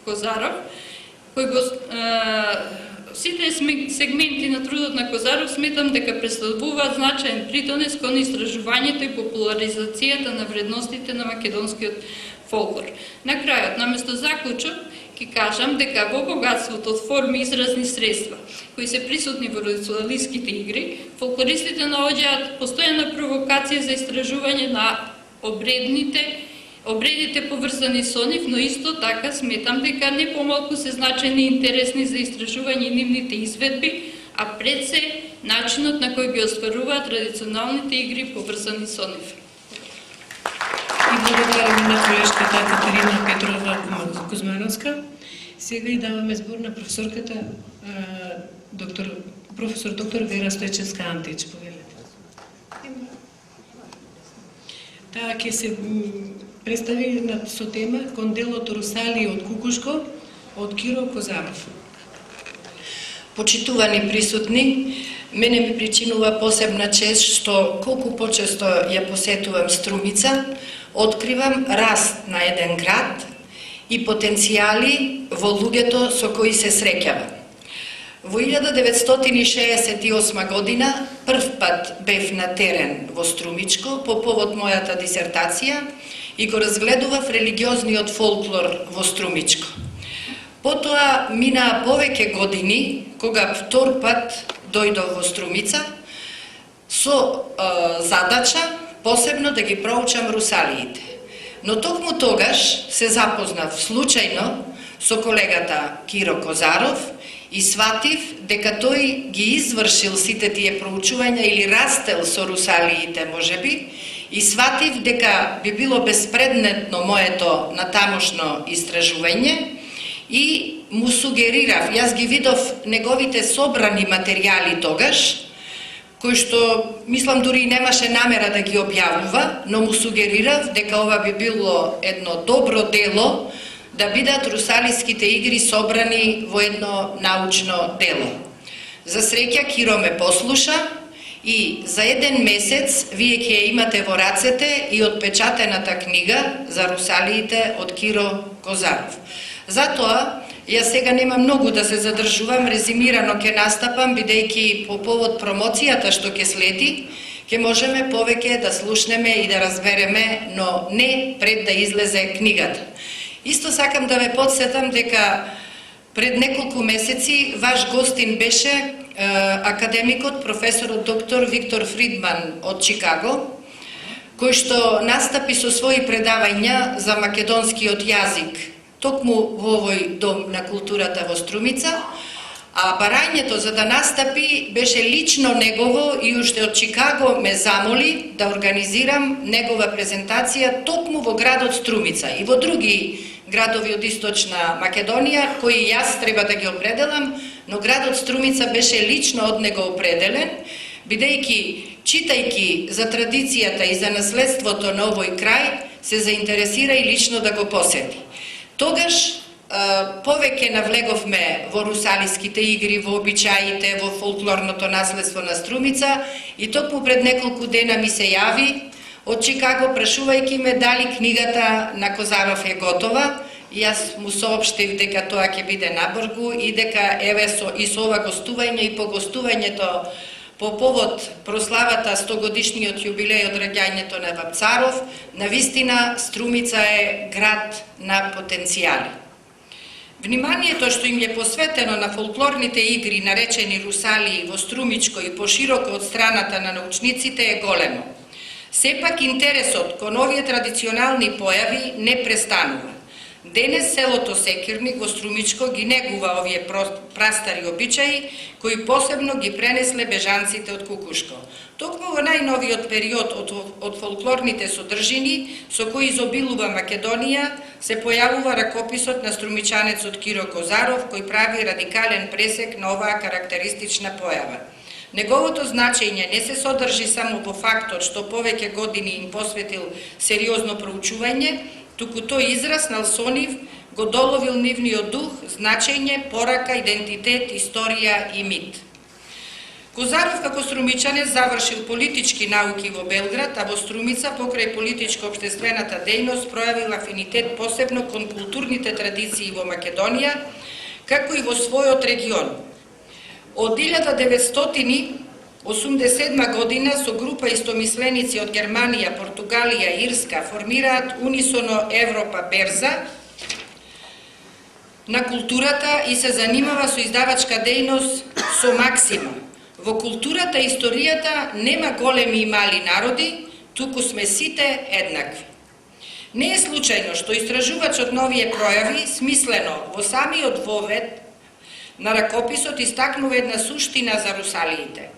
Козаров, кој го Сите сегменти на трудот на Козаров сметам дека представуваат значаен придонес кон истражувањето и популаризацијата на вредностите на македонскиот фолклор. На крајот, наместо заклучок, ќе кажам дека во богатството од форми и изразни средства, кои се присутни во русалиските игри, фолклористите наоѓаат постојана провокација за истражување на обредите поврзани со нив, но исто така сметам дека не помалку се значајни и интересни за истражување нивните изведби, а пред се начинот на кој ги остваруваат традиционалните игри поврзани со нив. И благодарам на колешката Катерина Петрова Кузмановска. Сега и даваме збор на професорката професор доктор Вера Стојчевска Антич. Повелете. Таа ќе се представи со тема кон делото Русалии од Кукушко од Киро Козаров. Почитувани присутни, мене ми причинува посебна чест што колку почесто ја посетувам Струмица, откривам раст на еден град и потенцијали во луѓето со кои се среќава. Во 1968 година прв пат бев на терен во Струмичко по повод мојата дисертација и го разгледував религиозниот фолклор во Струмичко. Потоа минаа повеќе години, кога втор пат дојдов во Струмица со задача посебно да ги проучам русалиите. Но токму тогаш се запознав случајно со колегата Киро Козаров и сватив дека тој ги извршил сите тие проучувања или растел со русалиите можеби, и сватив дека би било безпредметно моето натамошно истражување и му сугерирав, јас ги видов неговите собрани материјали тогаш, кој што, мислам, дури и немаше намера да ги објавува, но му сугерирав дека ова би било едно добро дело да бидат русалиските игри собрани во едно научно дело. За среќа, Киро ме послуша и за еден месец вие ќе имате во рацете и отпечатената книга за русалиите од Киро Козаров. Затоа, јас сега нема многу да се задржувам, резимирано ќе настапам, бидејќи по повод промоцијата што ќе следи, ќе можеме повеќе да слушнеме и да разбереме, но не пред да излезе книгата. Исто сакам да ве подсетам дека пред неколку месеци ваш гостин беше академикот, професорот доктор Виктор Фридман од Чикаго, кој што настапи со своји предавања за македонскиот јазик токму во овој дом на културата во Струмица, а барањето за да настапи беше лично негово и уште од Чикаго ме замоли да организирам негова презентација токму во градот Струмица и во други градови од Источна Македонија, кои јас треба да ги определам, но градот Струмица беше лично од него определен, бидејќи, читајќи за традицијата и за наследството на овој крај, се заинтересира и лично да го посети. Тогаш повеќе навлеговме во русалиските игри, во обичаите, во фолклорното наследство на Струмица и токму пред неколку дена ми се јави од Чикаго, прашувајќи ме дали книгата на Козаров е готова. Јас му соопштив дека тоа ќе биде набргу и дека еве со ова гостување и по гостувањето по повод прославата 100-годишниот јубилеј од раѓањето на Вапцаров, навистина Струмица е град на потенцијали. Вниманието што им е посветено на фолклорните игри наречени русалии во Струмичко и пошироко од страната на научниците е големо. Сепак интересот кон овие традиционални појави не престанува. Денес селото Секирник во Струмичко ги негува овие прастари обичаи, кои посебно ги пренесле бежанците од Кукушко. Токму во најновиот период од фолклорните содржини, со кои изобилува Македонија, се појавува ракописот на струмичанецот Киро Козаров, кој прави радикален пресек на оваа карактеристична појава. Неговото значење не се содржи само во фактот што повеќе години им посветил сериозно проучување, туку тој израснал со нив, го доловил нивниот дух, значење, порака, идентитет, историја и мит. Козаров како струмичанец завршил политички науки во Белград, а во Струмица покрај политичко-обштествената дејност пројавил афинитет посебно кон културните традиции во Македонија, како и во својот регион. Од 1987 година со група истомисленици од Германија, Португалија и Ирска формираат унисоно Европа Берза на културата и се занимава со издавачка дејност со Максима. Во културата и историјата нема големи и мали народи, туку сме сите еднакви. Не е случајно што истражувачот на овие пројави, смислено во самиот вовед на ракописот, истакнува една суштина за русалиите.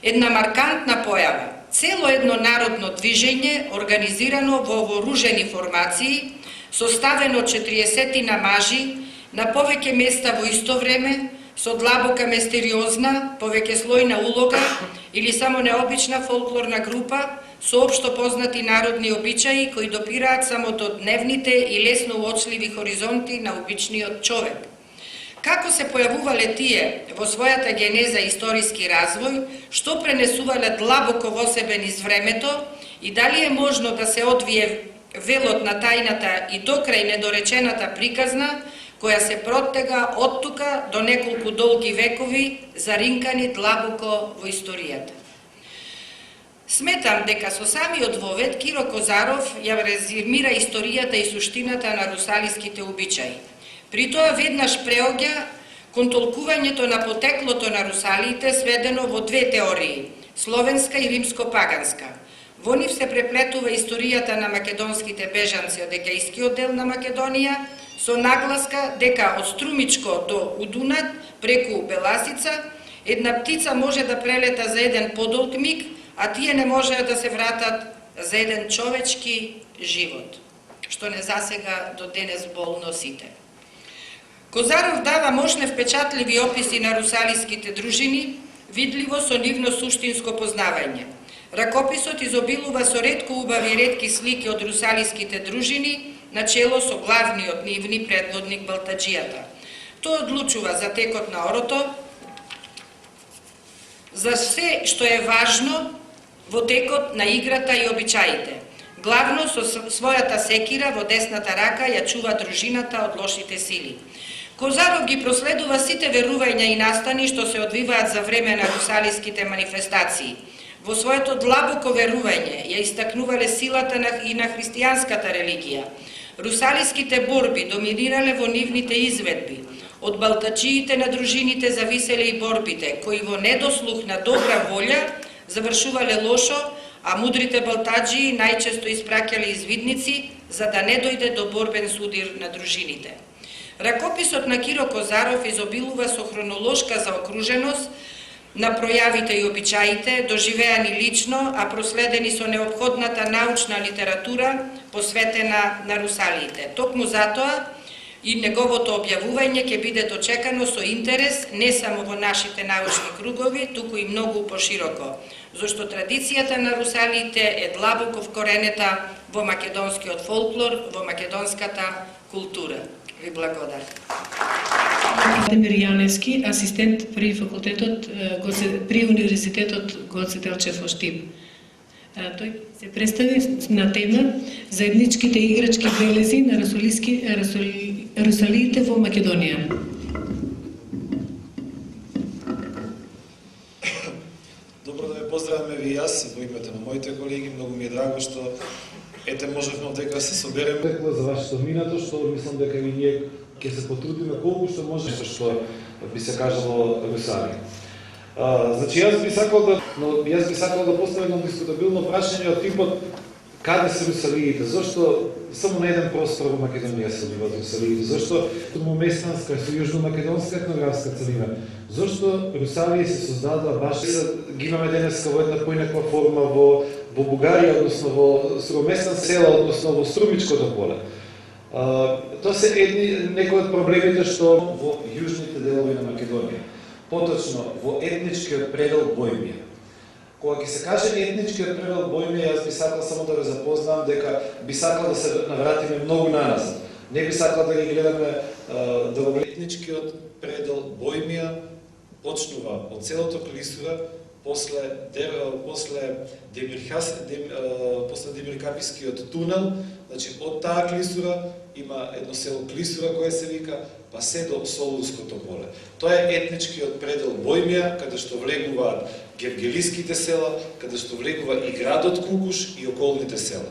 Една маркантна појава, цело едно народно движење, организирано во вооружени формации, составено од 40 мажи, на повеќе места во исто време, со длабока мистериозна, повеќе слојна улога или само необична фолклорна група, со општо познати народни обичаи кои допираат само до дневните и лесно уочливи хоризонти на обичниот човек. Како се појавувале тие во својата генеза и историски развој, што пренесувале длабоко во себе низ времето и дали е можно да се одвие велот на тајната и докрај недоречената приказна, која се проттега од тука до неколку долги векови, заринкани длабоко во историјата. Сметам дека со самиот вовед Киро Козаров ја резимира историјата и суштината на русалиските обичаи. При тоа веднаш преоѓа кон толкувањето на потеклото на русалиите сведено во две теории – словенска и римско-паганска. Во нив се преплетува историјата на македонските бежанци од Егејскиот дел на Македонија, со нагласка дека од Струмичко до Удунат, преку Беласица, една птица може да прелета за еден подолг миг, а тие не можеа да се вратат за еден човечки живот, што не засега до денес болно сите. Козаров дава мощни впечатливи описи на русалиските дружини, видливо со нивно суштинско познавање. Ракописот изобилува со ретко убави ретки слики од русалиските дружини, начело со главниот нивни предводник Балтаджијата. Тој одлучува за текот на орото, за се што е важно во текот на играта и обичаите. Главно со својата секира во десната рака ја чува дружината од лошите сили. Козаров ги проследува сите верувања и настани што се одвиваат за време на русалиските манифестации. Во своето длабоко верување ја истакнувале силата и на христијанската религија. Русалиските борби доминирале во нивните изведби. Од балтачиите на дружините зависеле и борбите, кои во недослух на добра волја завршувале лошо, а мудрите балтаджии најчесто испраќале извидници за да не дојде до борбен судир на дружините. Ракописот на Киро Козаров изобилува со хронолошка заокруженост на пројавите и обичаите, доживеани лично, а проследени со неопходната научна литература посветена на русалиите. Токму затоа и неговото објавување ќе биде дочекано со интерес не само во нашите научни кругови, туку и многу пошироко, зашто традицијата на русалиите е длабоко вкоренета во македонскиот фолклор, во македонската култура. Ви благодарам. Владимир Јаневски, асистент при факултетот, при Универзитетот Гоце Делчев во Штип. Тој се представи на тема заедничките играчки белези на русалиите во Македонија. Добро да ве поздравиме ви и јас во името на моите колеги. Многу ми е драго што можевме дека се собереме за вашето минато, што мислам дека и ние ќе се потрудиме колку што може што би се кажало русали. Значи јас би сакал да поставам едно дискутабилно прашање од типот каде се русалиите, зашто само на еден простор во Македонија се одвиваат русалиите, зашто Местанска со јужно-македонска етнографска целина, зашто русалии се создадоа баш ги имаме денеска во една поинаква форма во Бугарија, односно во Сроместанска села, односно во Струмичкото поле. Тоа се некои од проблемите што во јужните делови на Македонија, поточно во етничкиот предел Бојмија. Кога ќе се каже етничкиот предел Бојмија, јас би сакал само да ве запознам дека би сакал да се навратиме многу наназад. Не би сакал да ги гледаме да го етничкиот предел Бојмија почнува од селото Клисура после Демиркапискиот тунел, значи од таа клисура има едно село Клисура кое се вика, па се до Солунското поле. Тоа е етничкиот предел Бојмија, каде што влегуваат гевгелиските села, каде што влегува и градот Кукуш и околните села.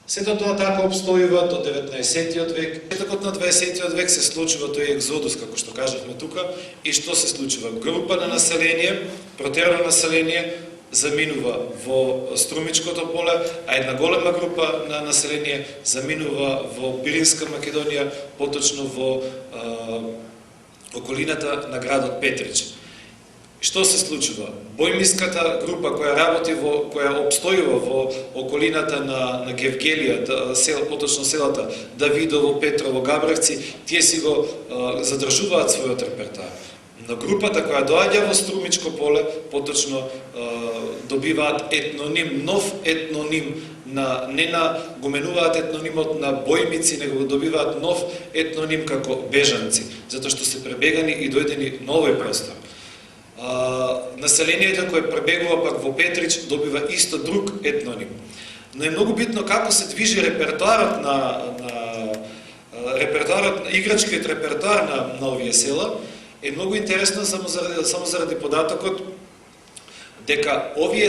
Сето тоа така обстојува до 19-тиот век. Текот на 20-тиот век се случува тој екзодус, како што кажавме тука, и што се случува? Група на население, протерано население, заминува во Струмичкото поле, а една голема група на население заминува во Пиринска Македонија, поточно во околината на градот Петрич. Што се случува? Бојмиската група која работи која обстојува во околината на Гевгелија, поточно селата Давидово, Петрово, Габревци, тие си го задржуваат својот репертоар. Но групата која доаѓа во Струмичко поле, поточно добиваат етноним, нов етноним, го менуваат етнонимот на бојмици, него добиваат нов етноним како бежанци, затоа што се пребегани и дојдени на овој простор. Населението кое пребегува пак во Петрич добива исто друг етноним. Но е многу битно како се движи репертоарот играчкиот репертоар на овие села. Е многу интересно само заради податокот дека овие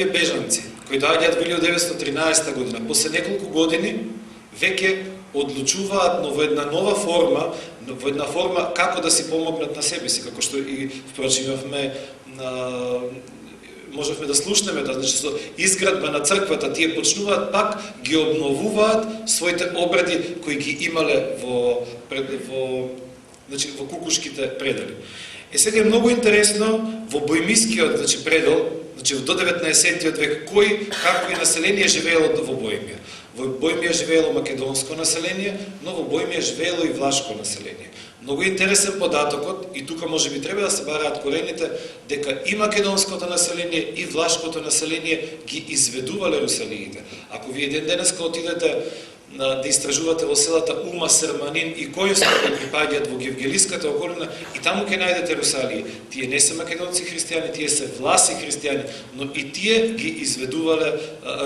бежанци кои доаѓаат во 1913 година, после неколку години веќе одлучуваат во една нова форма како да си помогнат на себе си, како што и впрочем можевме да слушнеме, значи со изградба на црквата тие почнуваат пак ги обновуваат своите обреди кои ги имале во кукушките предели. Сега е многу интересно во бојмискиот предел, до 19-тиот век, како и население живеело во Бојмија. Во Бојмија живеело македонско население, но во Бојмија живеело и влашко население. Многу интересен податокот, и тука може би треба да се бараат корените, дека и македонското население и влашкото население ги изведувале русалиите. Ако вие ден денеска отидете да истражувате во селата Ума, Срманин и Којовско кои припаѓаат во Гевгелиската околина, и таму ќе најдете русалии. Тие не се македонци христијани, тие се власи христијани, но и тие ги изведувале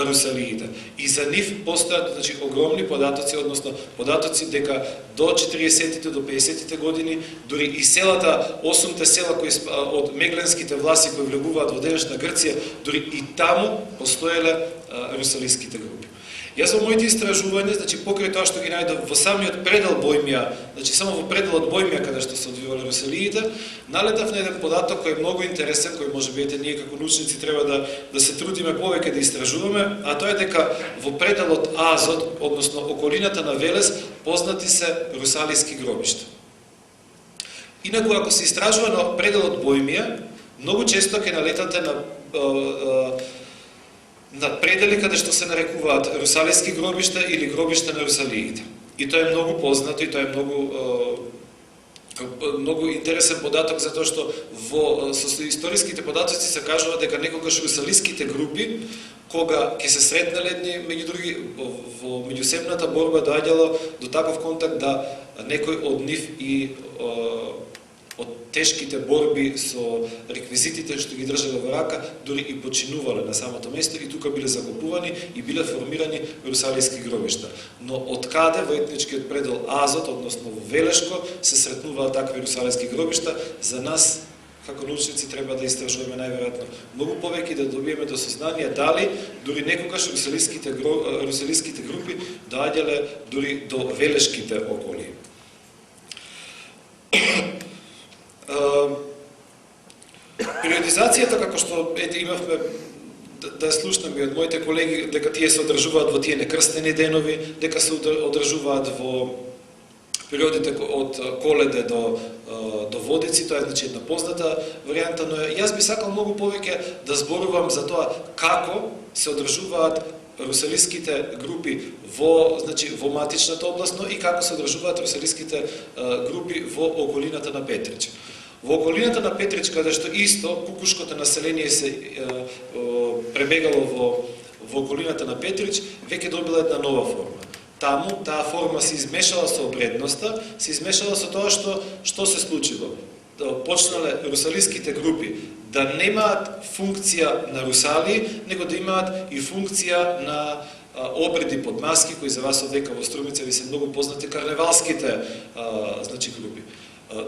русалиите. И за нив постојат огромни податоци, односно податоци дека до 40-тите, до 50-тите години, дури и селата, 8-те села кои од мегленските власи кои влегуваат во денешна Грција, дури и таму постоеле русалиските групи. Јас во моите истражувања, покрај тоа што ги најдов во самиот предел Бојмија, само во пределот Бојмија каде што се одвивале русалиите, налетав на еден податок кој е многу интересен, кој можеби ние како научници треба да се трудиме повеќе да истражуваме, а тоа е дека во пределот Азот, односно околината на Велес, познати се русалиски гробишта. Инаку ако се истражува на пределот Бојмија, многу често ќе налетате на предели каде што се нарекуваат русалиски гробишта или гробишта на русалиите. И тоа е многу познато и тоа е многу интересен податок, затоа што со историските податоци се кажува дека некогаш русалиските групи, кога ќе се сретнале едни меѓу други во меѓусебната борба, доаѓало до таков контакт да некој од нив и од тешките борби со реквизитите што ги држале во рака, дури и починувале на самото место и тука биле закупувани и биле формирани русалиски гробишта. Но од каде во етничкиот предел Азот, односно во Велешко, се сретнуваат такви русалиски гробишта, за нас како научници треба да истражуваме најверојатно многу повеќе да добиеме до сознание дали дури некогаш русалиските групи доаѓале дури до велешките околии. Периодизацијата, како што имавме да слушнеме од моите колеги, дека тие се одржуваат во тие некрстени денови, дека се одржуваат во периодите од Коледе до Водици, тоа е една позната варијанта, но јас би сакал многу повеќе да зборувам за тоа како се одржуваат русалиските групи во матичната област, но и како се одржуваат русалиските групи во околината на Петрич. Во околината на Петрич, каде што исто кукушкото население се пребегало во околината на Петрич, веќе добила една нова форма. Таму таа форма се измешала со обредноста, се измешала со тоа што се случило. почнале русалиските групи да немаат функција на русалии, него да имаат и функција на обреди под маски, кои за вас одека во Струмица ви се многу познати карневалските групи.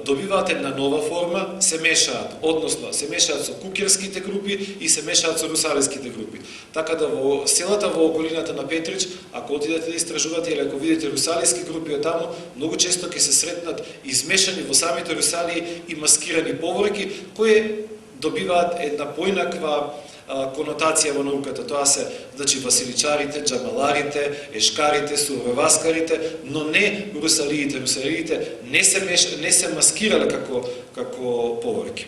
Добиваат една нова форма, се мешаат, односно се мешаат со кукерските групи и се мешаат со русалиските групи. Така да во селата во околината на Петрич, ако отидете да истражувате или ако видите русалиски групи од таму, многу често ќе се сретнат измешани во самите русалии и маскирани поворки, кои добиваат една поинаква конотација во науката. Тоа се, василичарите, джамаларите, ешкарите, суровеваскарите, но не русалиите. Русалиите не се маскирале како поворки.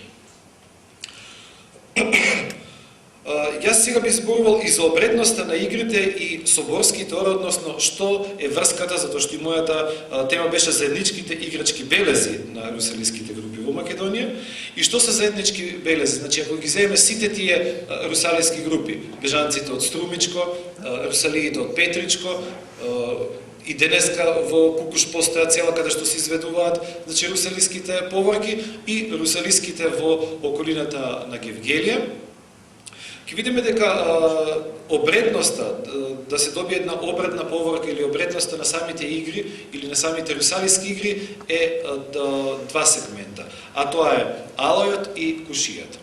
Јас сега би зборувал и за обредноста на игрите и соборските ора, односно што е врската, затоа што и мојата тема беше заедничките играчки белези на русалиските групи во Македонија. И што се заеднички белези? Ако ги земеме сите тие русалиски групи, бежанците од Струмичко, русалиите од Петричко, и денеска во Кукуш постоја цела каде што се изведуваат русалиските поворки и русалиските во околината на Гевгелија, ќе видиме дека обредноста, да се добие една обредна поворка или обредноста на самите игри или на самите русалиски игри е два сегмента, а тоа е алајот и кушијата.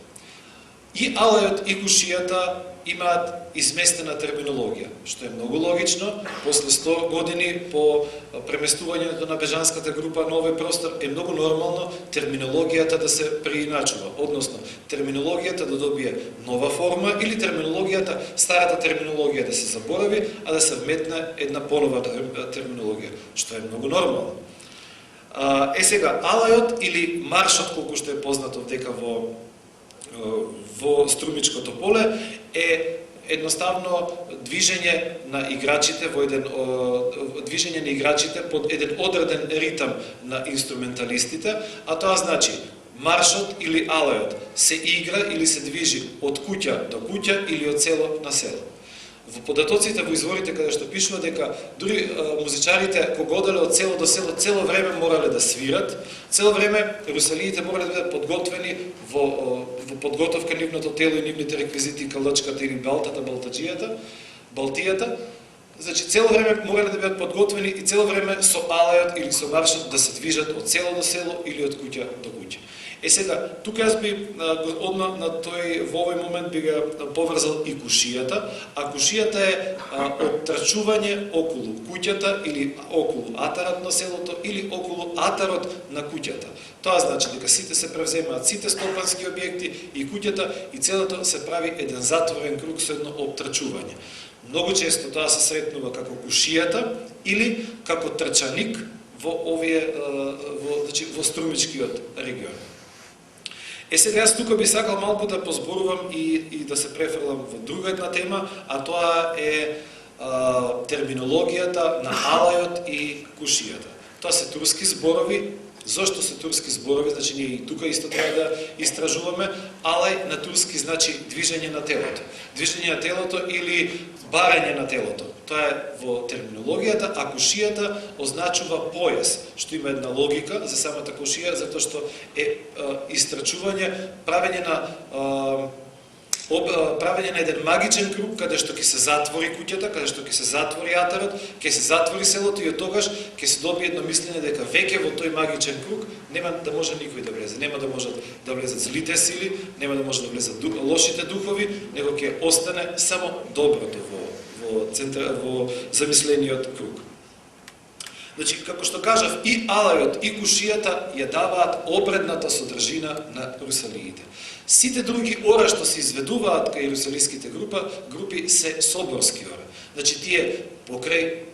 И алајот и кушијата имаат изместена терминологија, што е многу логично. После 100 години по преместувањето на бежанската група на овој простор е многу нормално терминологијата да се преиначува, односно терминологијата да добие нова форма или терминологијата, старата терминологија да се заборави, а да се вметне една понова терминологија, што е многу нормално. Сега, алајот или маршот, колку што е познато дека во Струмичкото поле, е едноставно движење на играчите под еден одреден ритам на инструменталистите, а тоа значи маршот или алајот се игра или се движи од куќа до куќа или од село на село. Во податоците, во изворите каде што пишува дека дури музичарите кога оделе од село до село цело време морале да свират, цело време русалиите морале да бидат подготвени во подготовка нивното тело и нивните реквизити, калачката или балтијата. Цело време морале да бидат подготвени и цело време со алајот или со маршот да се движат од село до село или од куќа до куќа. Сега, тука јас би одма на тој во овој момент би ga поврзал и кушијата, а кушијата е оттрчување околу куќата или околу атарот на селото или околу атарот на куќата. Тоа значи дека сите се превземаат, сите стопански објекти и куќата и целото се прави еден затворен круг со едно оттрчување. Многу често тоа се сретнува како кушијата или како трчаник во во Струмичкиот регион. Сега јас тука би сакал малку да позборувам и да се префрлам во друга една тема, а тоа е терминологијата на алајот и кушијата. Тоа се турски зборови. Зошто се турски зборови? Ние и тука исто треба да истражуваме. Алај на турски значи движење на телото. Движење на телото или барање на телото. Тоа е во терминологијата, а кушијата означува појас, што има една логика за самата кушија, затоа што е истрачување, правење на еден магичен круг, каде што ќе се затвори куќата, каде што ќе се затвори атарот, ќе се затвори селото и од тогаш ќе се добие едно мислење дека веќе во тој магичен круг нема да може никој да влезе, нема да можат да влезат злите сили, нема да може да влезат лошите духови, него ќе остане само доброто во замислениот круг. Како што кажав, и алајот и кушијата ја даваат обредната содржина на русалиите. Сите други ора што се изведуваат кај русалиските групи се соборски ора. Тие покрај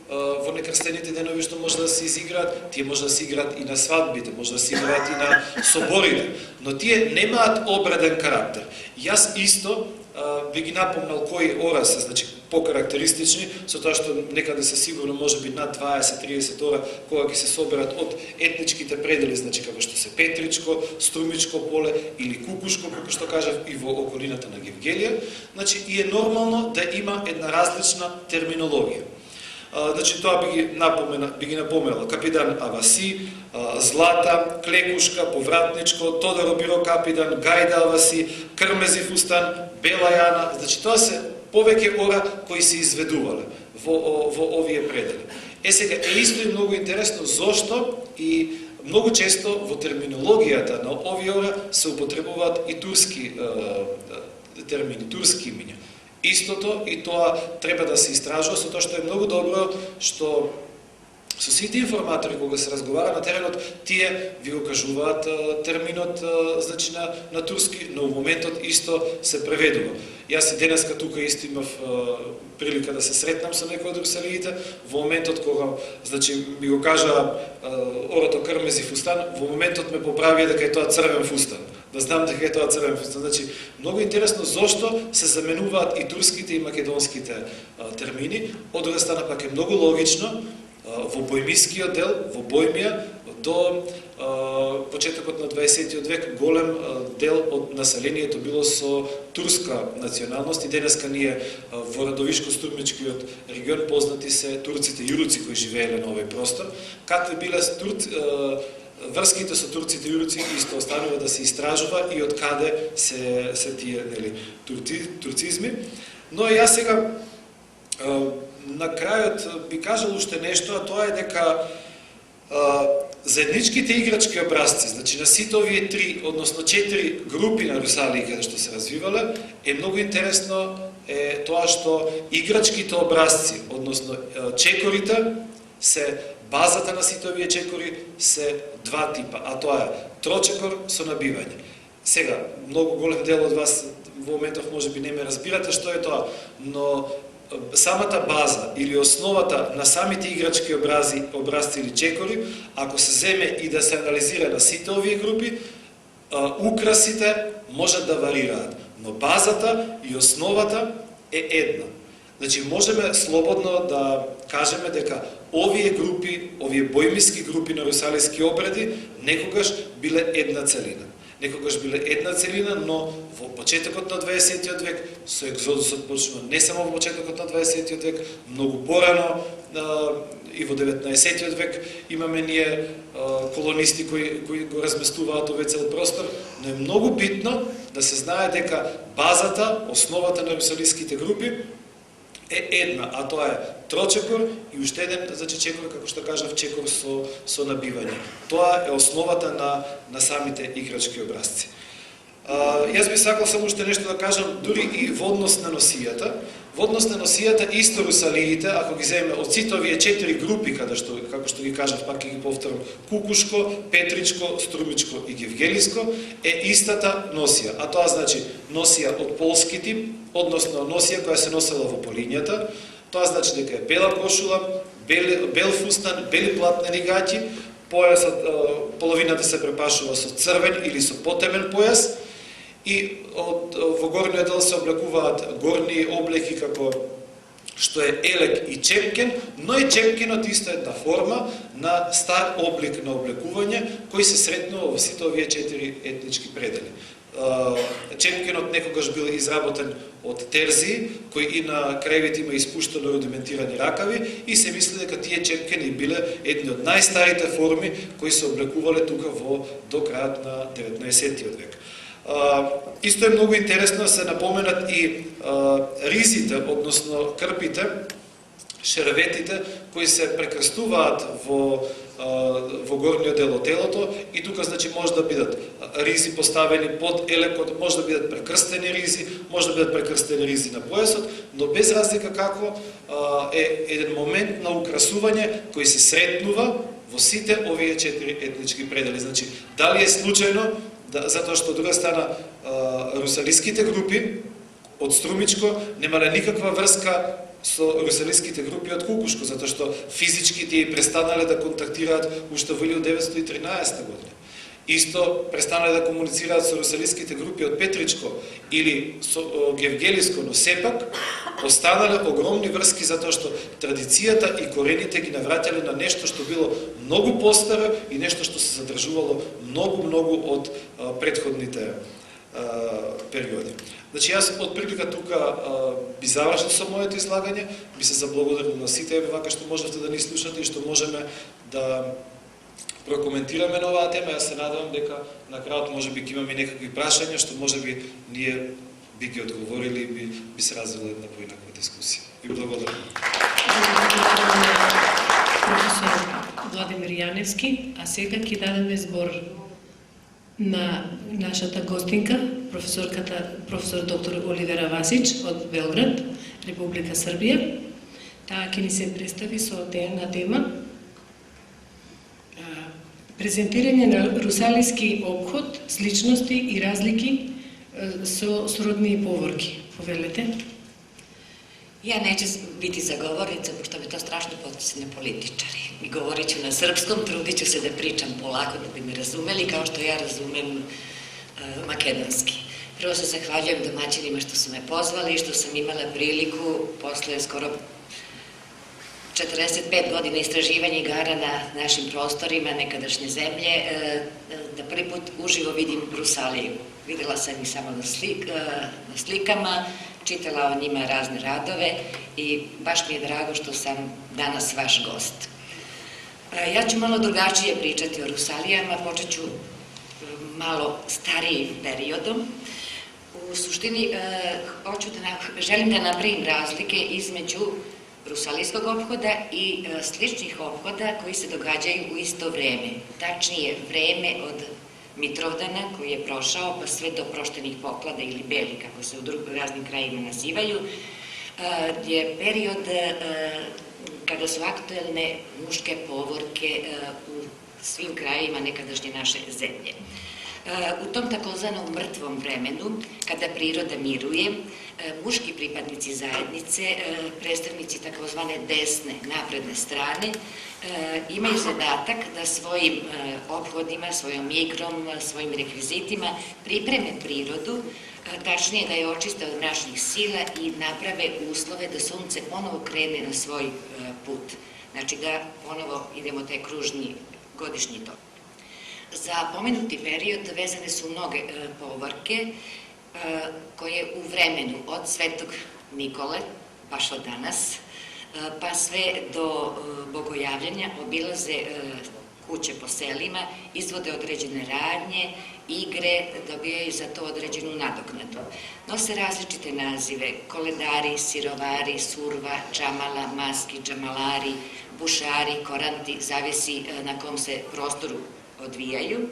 во некрстените денови што може да се изиграат, тие може да се играат и на свадбите, може да се играат и на соборите, но тие немаат обреден карактер. Јас исто би ги напомнал кои ора се покарактеристични, со тоа што некаде се сигурно може би над 20-30 ора кога ќе се соберат од етничките предели, како што се Петричко, Струмичко поле или Кукушко, како што кажав, и во околината на Гевгелија, и е нормално да има една различна терминологија. Значи тоа би ги напоменала капитан Аваси, Злата, Клекушка, Повратничко, Тодоро Биро капитан, Гајда Аваси, Крмези Фустан, Бела Јана. Значи тоа се повеќе ора кои се изведувале во овие предели. Сега е исто и многу интересно зошто и многу често во терминологијата на овие ора се употребуваат и турски термини, турски имиња. Истото и тоа треба да се истражува, со тоа што е многу добро што со сите информатори кога се разговара на теренот, тие ви го кажуваат терминот значи на турски, но во моментот исто се преведува. Јас и денеска тука исто имав прилика да се сретнам со некои од русалиите, во моментот кога значи ми го кажа орато Крмези Фустан, во моментот ме поправија дека е тоа црвен фустан. Да знам дека е тоа црвен фустан. Значи многу интересно зошто се заменуваат и турските и македонските термини, од друга страна пак е многу логично во бојмискиот дел, во Бојмија, до почетокот на 20 век голем дел од населението било со турска националност и денеска ние во Радовишко-Струмичкиот регион познати се турците јуруци кои живееле на овој простор. Какви биле врските со турците јуруци исто останува да се истражува и од каде се тие нели турцизми. Но јас сега на крајот би кажал уште нешто, а тоа е дека заедничките играчки образци, значи на сите овие 3, односно 4 групи на русалии каде што се развивале, е многу интересно е тоа што играчките образци, односно чекорите, се базата на сите овие чекори се два типа, а тоа е трочекор со набивање. Сега, многу голем дел од вас во моментов можеби не ме разбирате што е тоа, но самата база или основата на самите играчки образци или чекори, ако се земе и да се анализира на сите овие групи, украсите можат да варираат, но базата и основата е една. Значи можеме слободно да кажеме дека овие групи, овие бојмиски групи на русалиски обреди некогаш биле една целина. Некогаш биле една целина, но во почетокот на 20 век, со екзодусот почнува не само во почетокот на 20 век, многу порано и во 19 век имаме ние колонисти кои го разместуваат овој цел простор, но е многу битно да се знае дека базата, основата на русалиските групи е една, а тоа е трочекор и уште еден чекор, како што кажав, чекор со набивање. Тоа е основата на самите играчки образци. Јас би сакал само уште нешто да кажам, дури и во однос на носијата. Во однос на носијата, исто русалиите, ако ги земеме од сите овие 4 групи, како што ги кажав, пак ќе ги повторам, Кукушко, Петричко, Струмичко и Гевгелиско, е истата носија. А тоа значи носија од полски тип, односно носија која се носела во полињата. Тоа значи дека е бела кошула, бел фустан, бели платнени гаќи, појасот, половината се препашува со црвен или со потемен појас, и во горниот дел се облекуваат горни облеки како што е елек и чепкен, но и чепкенот исто една форма на стар облик на облекување кој се сретнува во сите овие 4 етнички предели. Чепкенот некогаш бил изработен од терзи, кој и на крајвите има испуштено рудиментирани ракави и се мисли дека тие чепкени биле едни од најстарите форми кои се облекувале тука до крајот на 19 век. Исто е многу интересно да се напоменат и ризите, односно крпите, шерветите, кои се прекрстуваат во горниот дел од телото и тука значи може да бидат ризи поставени под елекот, може да бидат прекрстени ризи, може да бидат прекрстени ризи на појасот, но без разлика како е еден момент на украсување кој се сретнува во сите овие 4 етнички предели. Значи, дали е случајно затоа што од друга страна русалиските групи од Струмичко немале никаква врска со русалиските групи од Кукушко, затоа што физички тие престанале да контактираат уште во 1913 година. Исто престанале да комуницираат со русалиските групи од Петричко или со Гевгелиско, но сепак останале огромни врски затоа што традицијата и корените ги навраќале на нешто што било многу постаро и нешто што се задржувало многу од претходните периоди. Значи, јас од прилика тука би завршил со моето излагање, би се заблагодарил на сите еве вака што можете да ни слушате и што можеме да прокоментираме на оваа тема. Јас се надевам дека на крајот можеби ќе имаме некакви прашања што можеби ние би ги одговорили и би се развила една поинаква дискусија. Ви благодарам. Професор Владимир Јаневски, а сега ќе дадеме збор на нашата гостинка, професор доктор Оливера Васич од Белград, Република Србија. Таа ќе ни се представи со една тема презентирање на русалиски опход, сличности и разлики со сродни поворки. Повелете. Ja neću biti zagovornica, pošto me to strašno podsjeća na političari. I govorit ću na srpskom, trudit ću se da pričam polako da bi me razumeli, kao što ja razumem makedonski. Prvo se zahvaljujem domaćinima što su me pozvali, što sam imala priliku posle skoro 45 godina istraživanja igara na našim prostorima nekadašnje zemlje, da prvi put uživo vidim Rusaliju. Videla sam ih samo na slikama, čitala o njima razne radove i baš mi je drago što sam danas vaš gost. Ja ću malo drugačije pričati o Rusalijama, počet ću malo starijim periodom. U suštini, želim da napravim razlike između rusalijskog ophoda i sličnih ophoda koji se događaju u isto vreme. Tačnije, vreme od Mitrovdana koji je prošao, pa sve do proštenih poklada ili beli, kako se u raznim krajima nazivaju, je period kada su aktuelne muške povorke u svim krajima nekadašnje naše zemlje. U tom takozvanom mrtvom vremenu, kada priroda miruje, muški pripadnici zajednice, predstavnici takozvane desne, napredne strane, imaju zadatak da svojim ophodima, svojom igrom, svojim rekvizitima pripreme prirodu, tačnije da je očiste od mračnih sila i naprave uslove da sunce ponovo krene na svoj put. Znači da ponovo idemo taj kružni godišnji tok. Za pomenuti period vezane su mnoge povorke koje u vremenu od Svetog Nikole, baš od danas, pa sve do bogojavljanja obilaze kuće po selima, izvode određene radnje, igre, dobijaju za to određenu nadoknadu. Nose različite nazive: koledari, sirovari, surva, džamala, maski, džamalari, bušari, koranti, zavisi na kom se prostoru odvijaju,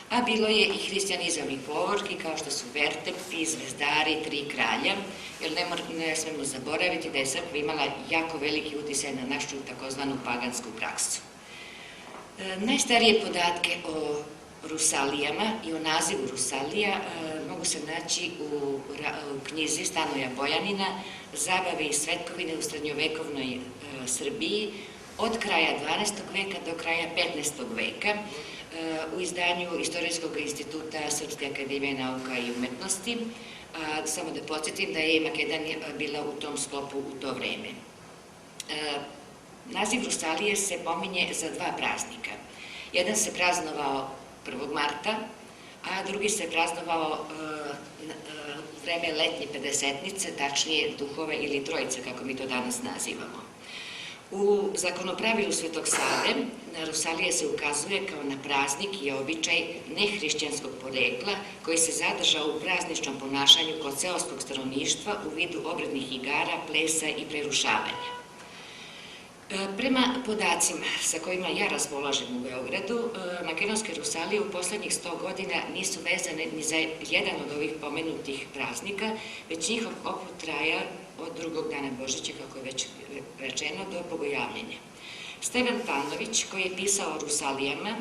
a bilo je i hrišćanizovnih povorki kao što su vertepi, zvezdari, tri kralja, jer ne smemo zaboraviti da je crkva imala jako veliki uticaj na našu takozvanu pagansku praksu. Najstarije podatke o Rusalijama i o nazivu Rusalija mogu se naći u knjizi Stanoja Bojanina Zabave i svetkovine u srednjovekovnoj Srbiji od kraja 12. veka do kraja 15. veka u izdanju Istorijskog instituta Srpske akademije nauka i umetnosti. Samo da podsjetim da je Makedonija bila u tom sklopu u to vreme. Naziv Rusalije se pominje za dva praznika. Jedan se praznovao 1. marta, a drugi se praznovao u vreme letnje pedesetnice, tačnije Duhove ili Trojice, kako mi to danas nazivamo. U zakonopravilu Svetog Save na Rusalije se ukazuje kao na praznik i običaj nehrišćanskog porekla koji se zadržao u prazničnom ponašanju kod seoskog stanovništva u vidu obrednih igara, plesa i prerušavanja. Prema podacima sa kojima ja raspolažem u Beogradu, makedonske Rusalije u poslednjih 100 godina nisu vezane ni za jedan od ovih pomenutih praznika, već njihov oput traja od drugog dana Božića, kako je već rečeno, do bogojavljenja. Stevan Pavlović, koji je pisao o Rusalijama,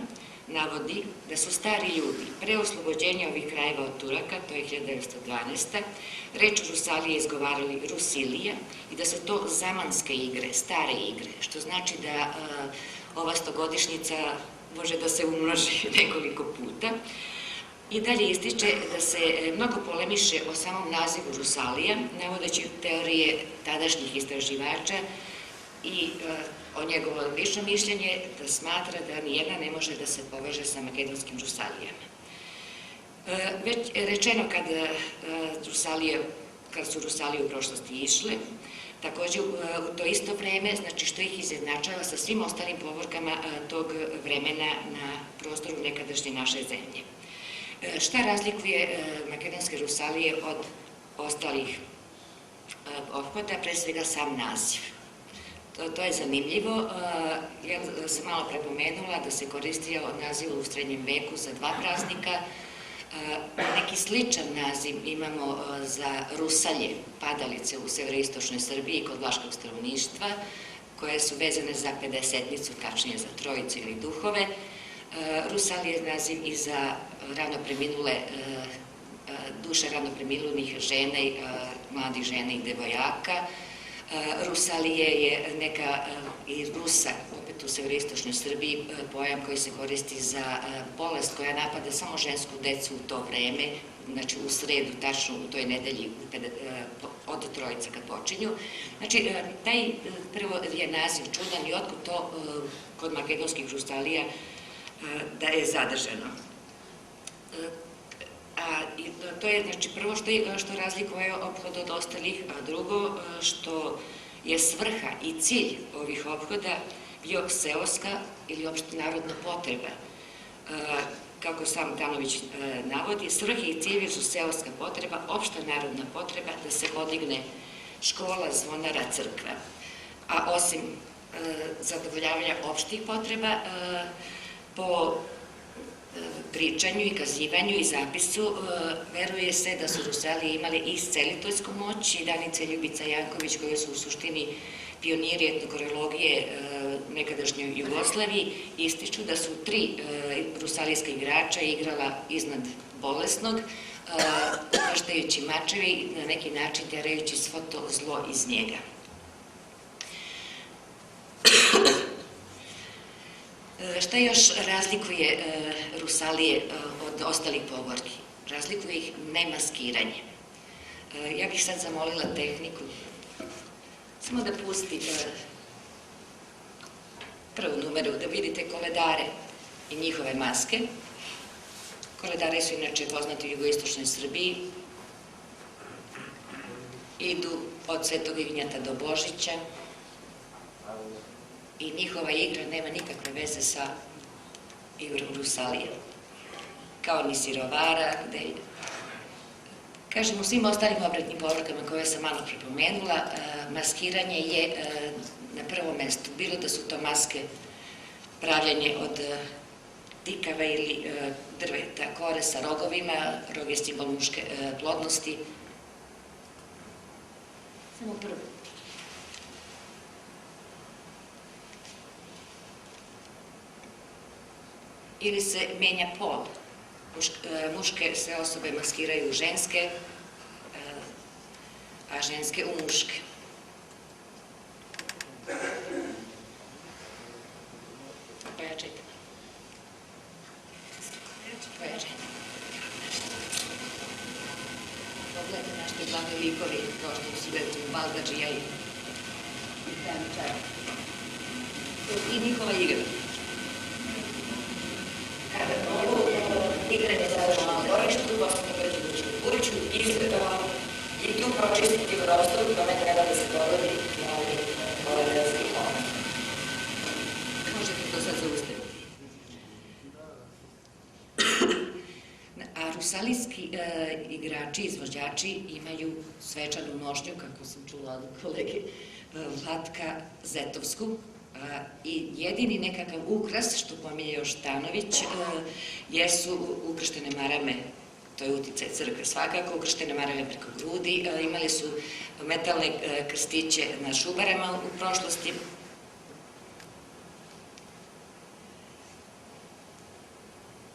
navodi da su stari ljudi pre oslobođenja ovih krajeva od Turaka, to je 1912. reč Rusalije izgovarali Rusilija i da su to zamanske igre, stare igre, što znači da ova 100-godišnjica može da se umnoži nekoliko puta. I dalje ističe da se mnogo polemiše o samom nazivu Rusalija, navodeći teorije tadašnjih istraživača i o njegovo lično mišljenje da smatra da nijedna ne može da se poveže sa makedonskim Rusalijama. Već je rečeno kad su Rusalije u prošlosti išle, takođe u to isto vreme, znači što ih izjednačava sa svim ostalim povorkama tog vremena na prostoru nekadašnje naše zemlje. Šta razlikuje makedonske Rusalije od ostalih ophoda? Pre svega sam naziv. To je zanimljivo. Ja sam malo prepomenula da se koristio naziv u srednjem veku za dva praznika. Neki sličan naziv imamo za Rusalje, padalice u severoistočnoj Srbiji kod vlaškog stanovništva, koje su vezane za pedesetnicu, tačnije za trojicu ili duhove. Rusalije je naziv i za duše rano preminulih žena, mladih žena i devojaka. Rusalije je neka i Rusa, opet u severoistočnoj Srbiji, pojam koji se koristi za bolest koja napada samo žensku decu u to vreme, znači u sredu, tačno u toj nedelji od trojice kad počinju. Znači, taj prvo je naziv čudan i otkud to kod makedonskih Rusalija da je zadržano. To je, znači, prvo što razlikuje ophod od ostalih, a drugo što je svrha i cilj ovih ophoda bio seoska ili opštenarodna potreba. Kako sam Tanović navodi, svrhe i ciljevi su seoska potreba, opšta narodna potreba da se podigne škola, zvonara, crkva. A osim zadovoljavanja opštih potreba, po pričanju i kazivanju i zapisu veruje se da su Rusalije imali i isceliteljsku moć i Danica Ljubica Janković, koji su u suštini pioniri etnokorologije nekadašnjoj Jugoslaviji, ističu da su 3 rusalijska igrača igrala iznad bolesnog, ukrštajući mačevi i na neki način terajući svo to zlo iz njega. Šta još razlikuje Rusalije od ostalih povorki? Razlikuje ih nemaskiranje. Ja bih sad zamolila tehniku samo da pusti prvu numeru, da vidite koledare i njihove maske. Koledare su inače poznati u jugoistočnoj Srbiji. Idu od Svetog Ignjata do Božića. I njihova igra nema nikakve veze sa igrom Rusalija. Kao ni sirovara, gde je. Kažem, u svim ostalim obrednim povorkama koje sam malo pripomenula, maskiranje je na prvom mestu. Bilo da su to maske pravljanje od tikava ili drveta, kore sa rogovima, rog je simbol muške plodnosti. Samo prvo. Ili se menja pol. Muške sve osobe maskiraju u ženske, a ženske u muške. Pojačajte. Pojačajte. Pogledajte našte glavni likovi, kao što su Baldađija i Tančara. I njihova igra. Kada mogu igranje zadržano na dvorištu, gospodinu pređu Buriću i tu pročistiti prostor u tome treba da se dogodi novi koledarski moment. Možete to sad zaustaviti. A rusalijski igrači, izvođači imaju svečanu nošnju, kako sam čula od kolege Vlatka Zetovsku, i jedini nekakav ukras, što pominje još Tanović, jesu ukrštene marame, to je uticaj crkve svakako, ukrštene marame preko grudi, imali su metalne krstiće na šubarama u prošlosti.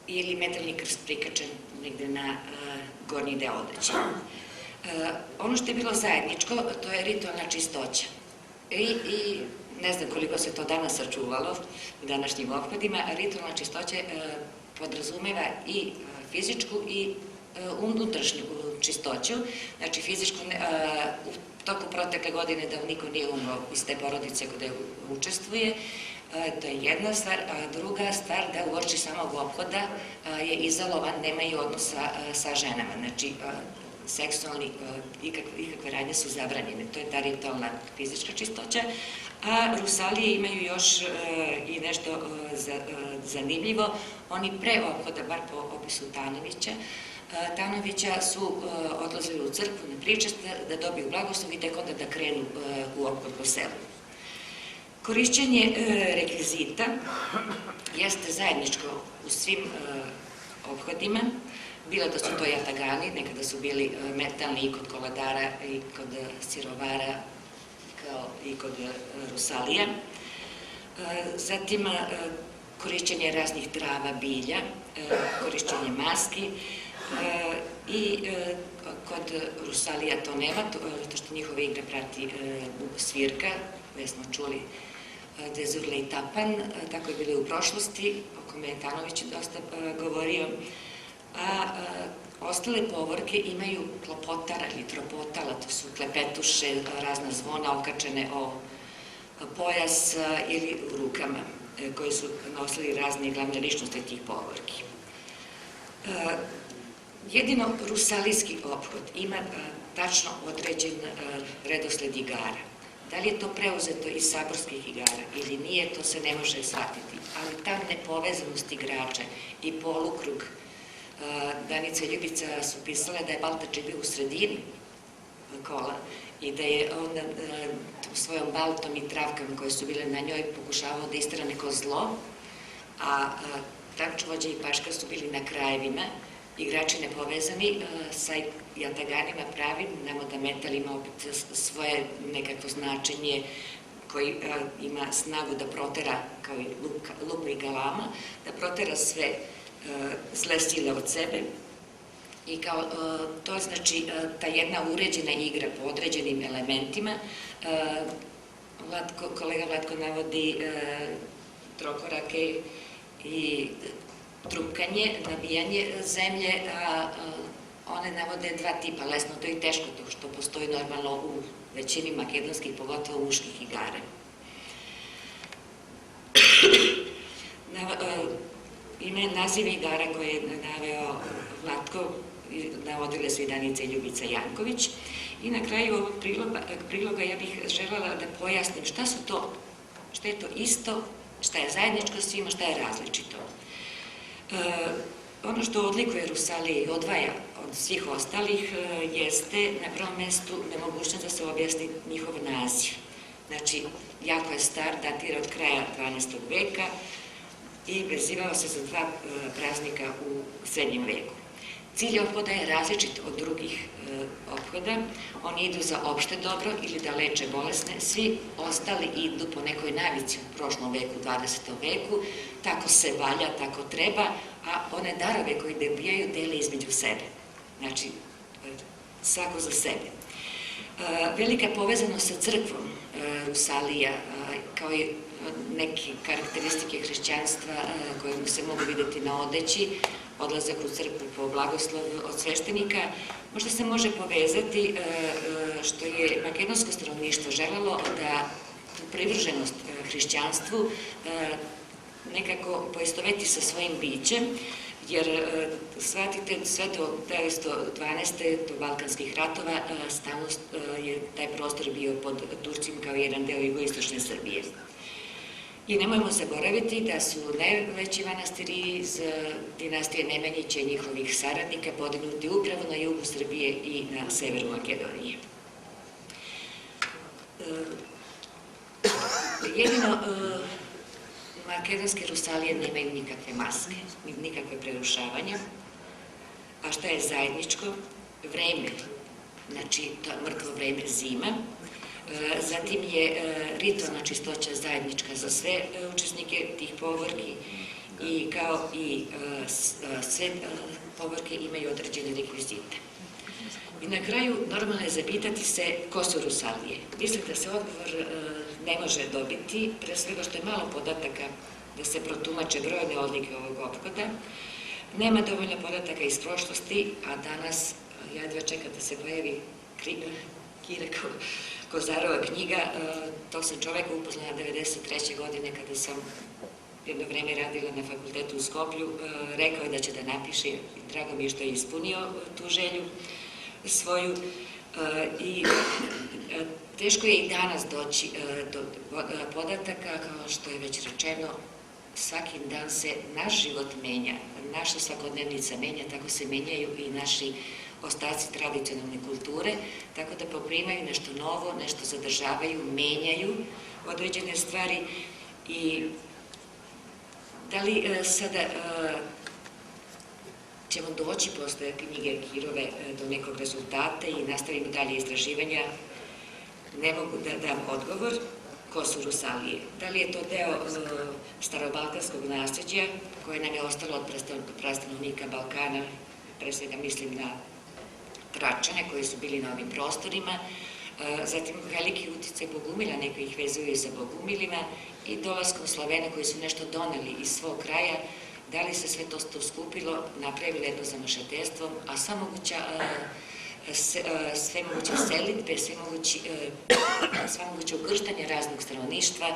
Ili metalni krst prikačen negde na gornji deo odeće. Ono što je bilo zajedničko, to je ritualna čistoća. I ne znam koliko se to danas sačuvalo u današnjim ophodima, ritualna čistoća podrazumeva i fizičku i unutrašnju čistoću. Znači fizičku, u toku protekle godine da niko nije umro iz te porodice gde učestvuje, To je jedna stvar, a druga stvar da uoči samog ophoda je izolovan, nemaju odnosa sa ženama, znači seksualni ikakve radnje su zabranjene, to je ta ritualna fizička čistoća, a Rusalije imaju još i nešto zanimljivo, oni pre ophoda, bar po opisu Tanovića su odlazili u crkvu na pričest da dobiju blagoslov i tek onda da krenu u ophod po selu. Korišćenje rekvizita jeste zajedničko u svim ophodima, bilo da su to jatagani, nekada su bili metalni i kod koladara i kod sirovara, kao i kod Rusalija. Zatim korišćenje raznih trava, bilja, korišćenje maski i kod Rusalija to nema, to što njihove igre prati svirka, koje smo čuli, Dezurle i Tapan, tako je bilo u prošlosti, o kome je Tanović dosta govorio, a ostale povorke imaju klopotara ili tropotala, to su klepetuše, razna zvona okačene o pojas ili u rukama, koji su nosili razne glavne ličnosti tih povorki. Jedino rusalijski ophod ima tačno određen redosled igara. Da li je to preuzeto iz saborskih igara ili nije, to se ne može shvatiti, ali ta nepovezanost igrača i polukrug, Danica i Ljubica su pisale da je Baltači bio u sredini kola i da je onda svojom baltom i travkama koje su bile na njoj pokušavao da istera neko zlo, a takčuvođe i paška su bili na krajevima, igrači nepovezani sa jataganima pravim, znamo da metal ima opet svoje nekako značenje koji ima snagu da protera, kao i lupa i galama, da protera sve zle sile od sebe. I kao to znači ta jedna uređena igra po određenim elementima. Kolega Vlatko navodi trokorake i trupkanje, nabijanje zemlje, a one navode dva tipa, lesno to i teško, to što postoji normalno u većini makedonskih, pogotovo muških igara. Ime naziv igara koje je naveo Vlatko, navodile su i Danica i Ljubica Janković. I na kraju ovog priloga ja bih želela da pojasnim šta su to, šta je to isto, šta je zajedničko svima, šta je različito. Ono što odlikuje Rusalije i odvaja od svih ostalih jeste na prvom mestu nemogućnost da se objasni njihov naziv. Znači, jako je star, datira od kraja 12. veka i vezivao se za dva praznika u srednjem veku. Cilj ophoda je različit od drugih ophoda. Oni idu za opšte dobro ili da leče bolesne. Svi ostali idu po nekoj navici u prošlom veku, 20. veku. Tako se valja, tako treba, a one darove koji dobijaju dele između sebe. Znači, svako za sebe. Velika povezanost sa crkvom Rusalija, kao i neke karakteristike hrišćanstva koje se mogu videti na odeći, odlazak u crkvu po blagoslov od sveštenika, možda se može povezati što je makedonsko stanovništvo želelo da tu privrženost hrišćanstvu nekako poistoveti sa svojim bićem, jer shvatite, sve do 1912. do Balkanskih ratova stalno je taj prostor bio pod Turcima kao jedan deo jugoistočne Srbije. I nemojmo zaboraviti da su najveći manastiri iz dinastije Nemanjića i njihovih saradnika podignuti upravo na jugu Srbije i na severu Makedonije. Jedino makedonske Rusalije nemaju nikakve maske, nikakve prerušavanja, a šta je zajedničko? Vreme, znači to mrtvo vreme, zima. Zatim je ritualna čistoća zajednička za sve učesnike tih povorki i kao i sve povorke imaju određene rekvizite. I na kraju normalno je zapitati se ko su Rusalije. Mislim da se odgovor ne može dobiti, pre svega što je malo podataka da se protumače brojne odlike ovog ophoda. Nema dovoljno podataka iz prošlosti, a danas jedva čeka da se pojavi Kire Kozarova knjiga. To sam čoveka upoznala 93. godine kada sam jedno vreme radila na fakultetu u Skoplju. Rekao je da će da napiše, drago mi je što je ispunio tu želju svoju. I teško je i danas doći do podataka, kao što je već rečeno, svakim dan se naš život menja, naša svakodnevnica menja, tako se menjaju i naši ostaci tradicionalne kulture, tako da poprimaju nešto novo, nešto zadržavaju, menjaju određene stvari. I da li sada ćemo doći posle knjige Kirove do nekog rezultata i nastavimo dalje istraživanja, ne mogu da dam odgovor. Ko su Rusalije? Da li je to deo starobalkanskog nasleđa koje nam je ostalo od prastanovnika Balkana, pre svega mislim na Tračane koji su bili na ovim prostorima, zatim veliki uticaj Bogumila, neko ih vezuje sa Bogumilima, i dolaskom Slovena koji su nešto doneli iz svog kraja. Da li se sve to skupilo, napravilo jedno zamašateljstvo, a sve moguće selitbe, sve moguće ukrštanje raznog stanovništva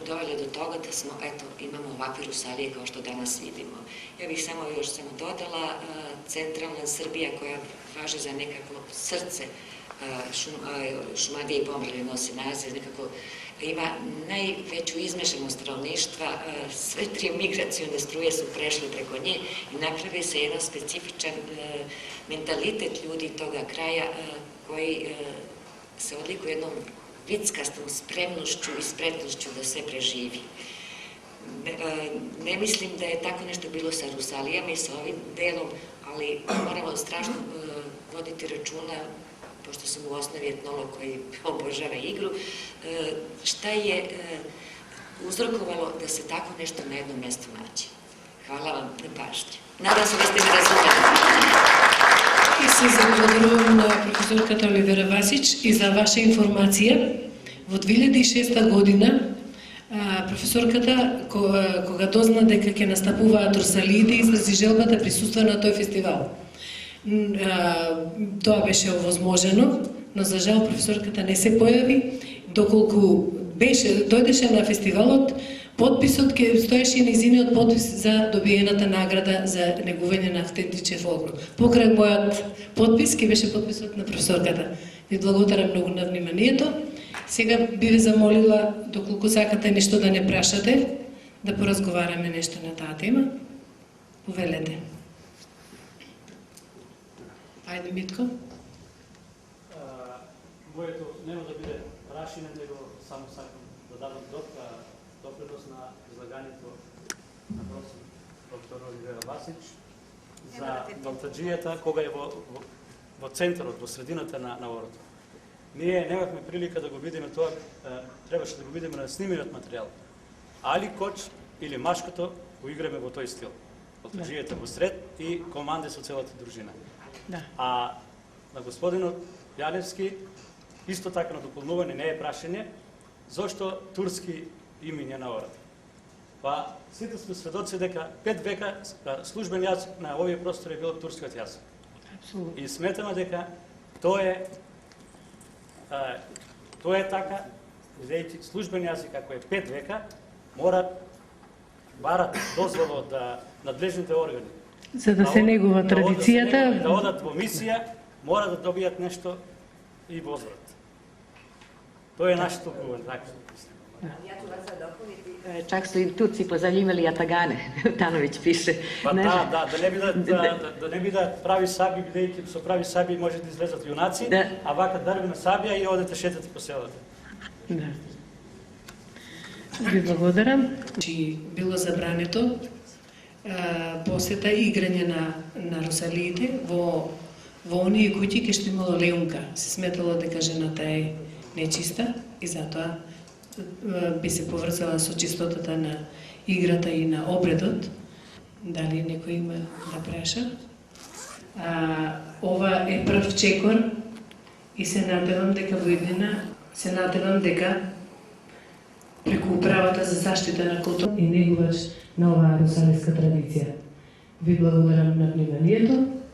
dovele do toga da smo, eto, imamo ovakve Rusalije kao što danas vidimo. Ja bih još samo dodala, centralna Srbija koja važe za nekako srce Šumadije i Pomorje nosi naziv, nekako ima najveću izmešanost stanovništva, sve tri migracione struje su prešle preko nje i napravi se jedan specifičan mentalitet ljudi toga kraja koji se odlikuje jednom vickastom spremnošću i spretnošću da sve preživi. Ne mislim da je tako nešto bilo sa Rusalijama i sa ovim delom, ali moramo strašno voditi računa, pošto sam u osnovi etnolog koji obožava igru, šta je uzrokovalo da se tako nešto na jednom mestu nađe. Hvala vam na pažnji. Nadam se da ste me razumeli. И се заблагодарувам на професорката Оливера Васич и за ваша информација. Во 2006 година професорката, кога дозна дека ќе настапуваат Русалиите, изрази желба да присуства на тој фестивал. Тоа беше овозможено, но за жал професорката не се појави, доколку дојдеше на фестивалот, подписот ке стоеше нејзиниот подпис за добиената награда за негување на автентичен фолклор. Покрај мојот подпис ке беше подписот на професорката. Ви благодарам многу на вниманието. Сега би ве замолила, доколку сакате нешто да не прашате, да поразговараме нешто на таа тема. Повелете. Ајде, Митко. Моето нема да биде прашање, него само сакам да дадам допринос на излагањето на професор доктор Оливера Васич за носталџијата кога е во центарот, во средината на орото. Ние немавме прилика да го видиме тоа, требаше да го видиме на снимениот материјал. Али Коч или Машкото го играме во тој стил. Носталџијата во сред и команде со целата дружина. А на господинот Јаневски исто така на дополнување не е прашање зошто турски имиња на ората. Па сите сме сведоци дека 5 века службен јазик на овие простори е бил турскиот јазик. И сметаме дека тоа е така, бидејќи службен јазик ако е 5 века, барат дозвола од надлежните органи. За да се негува традицијата, да одат во мисија, мора да добијат нешто и возврат. Тоа е нашето говор, така. Ja ću vas dopuniti, čak su i Turci pozajmili jatagane, Tanović piše. Па да не бидат прави саби, бидејќи со прави саби може да излезат јунаци, а вака дарвена сабија и одете шетате по селото. Да. Ви благодарам. Било забрането посета и играње на Русалиите во оние куќи кај што имало леунка. Се сметало дека жената е нечиста и затоа би се поврзала со чистотата на играта и на обредот. Дали некој има да праша? Ова е прв чекор и се надевам дека во иднина, преку управата за заштита на култура и негувач на оваа русалиска традиција. Ви благодарам на вниманието.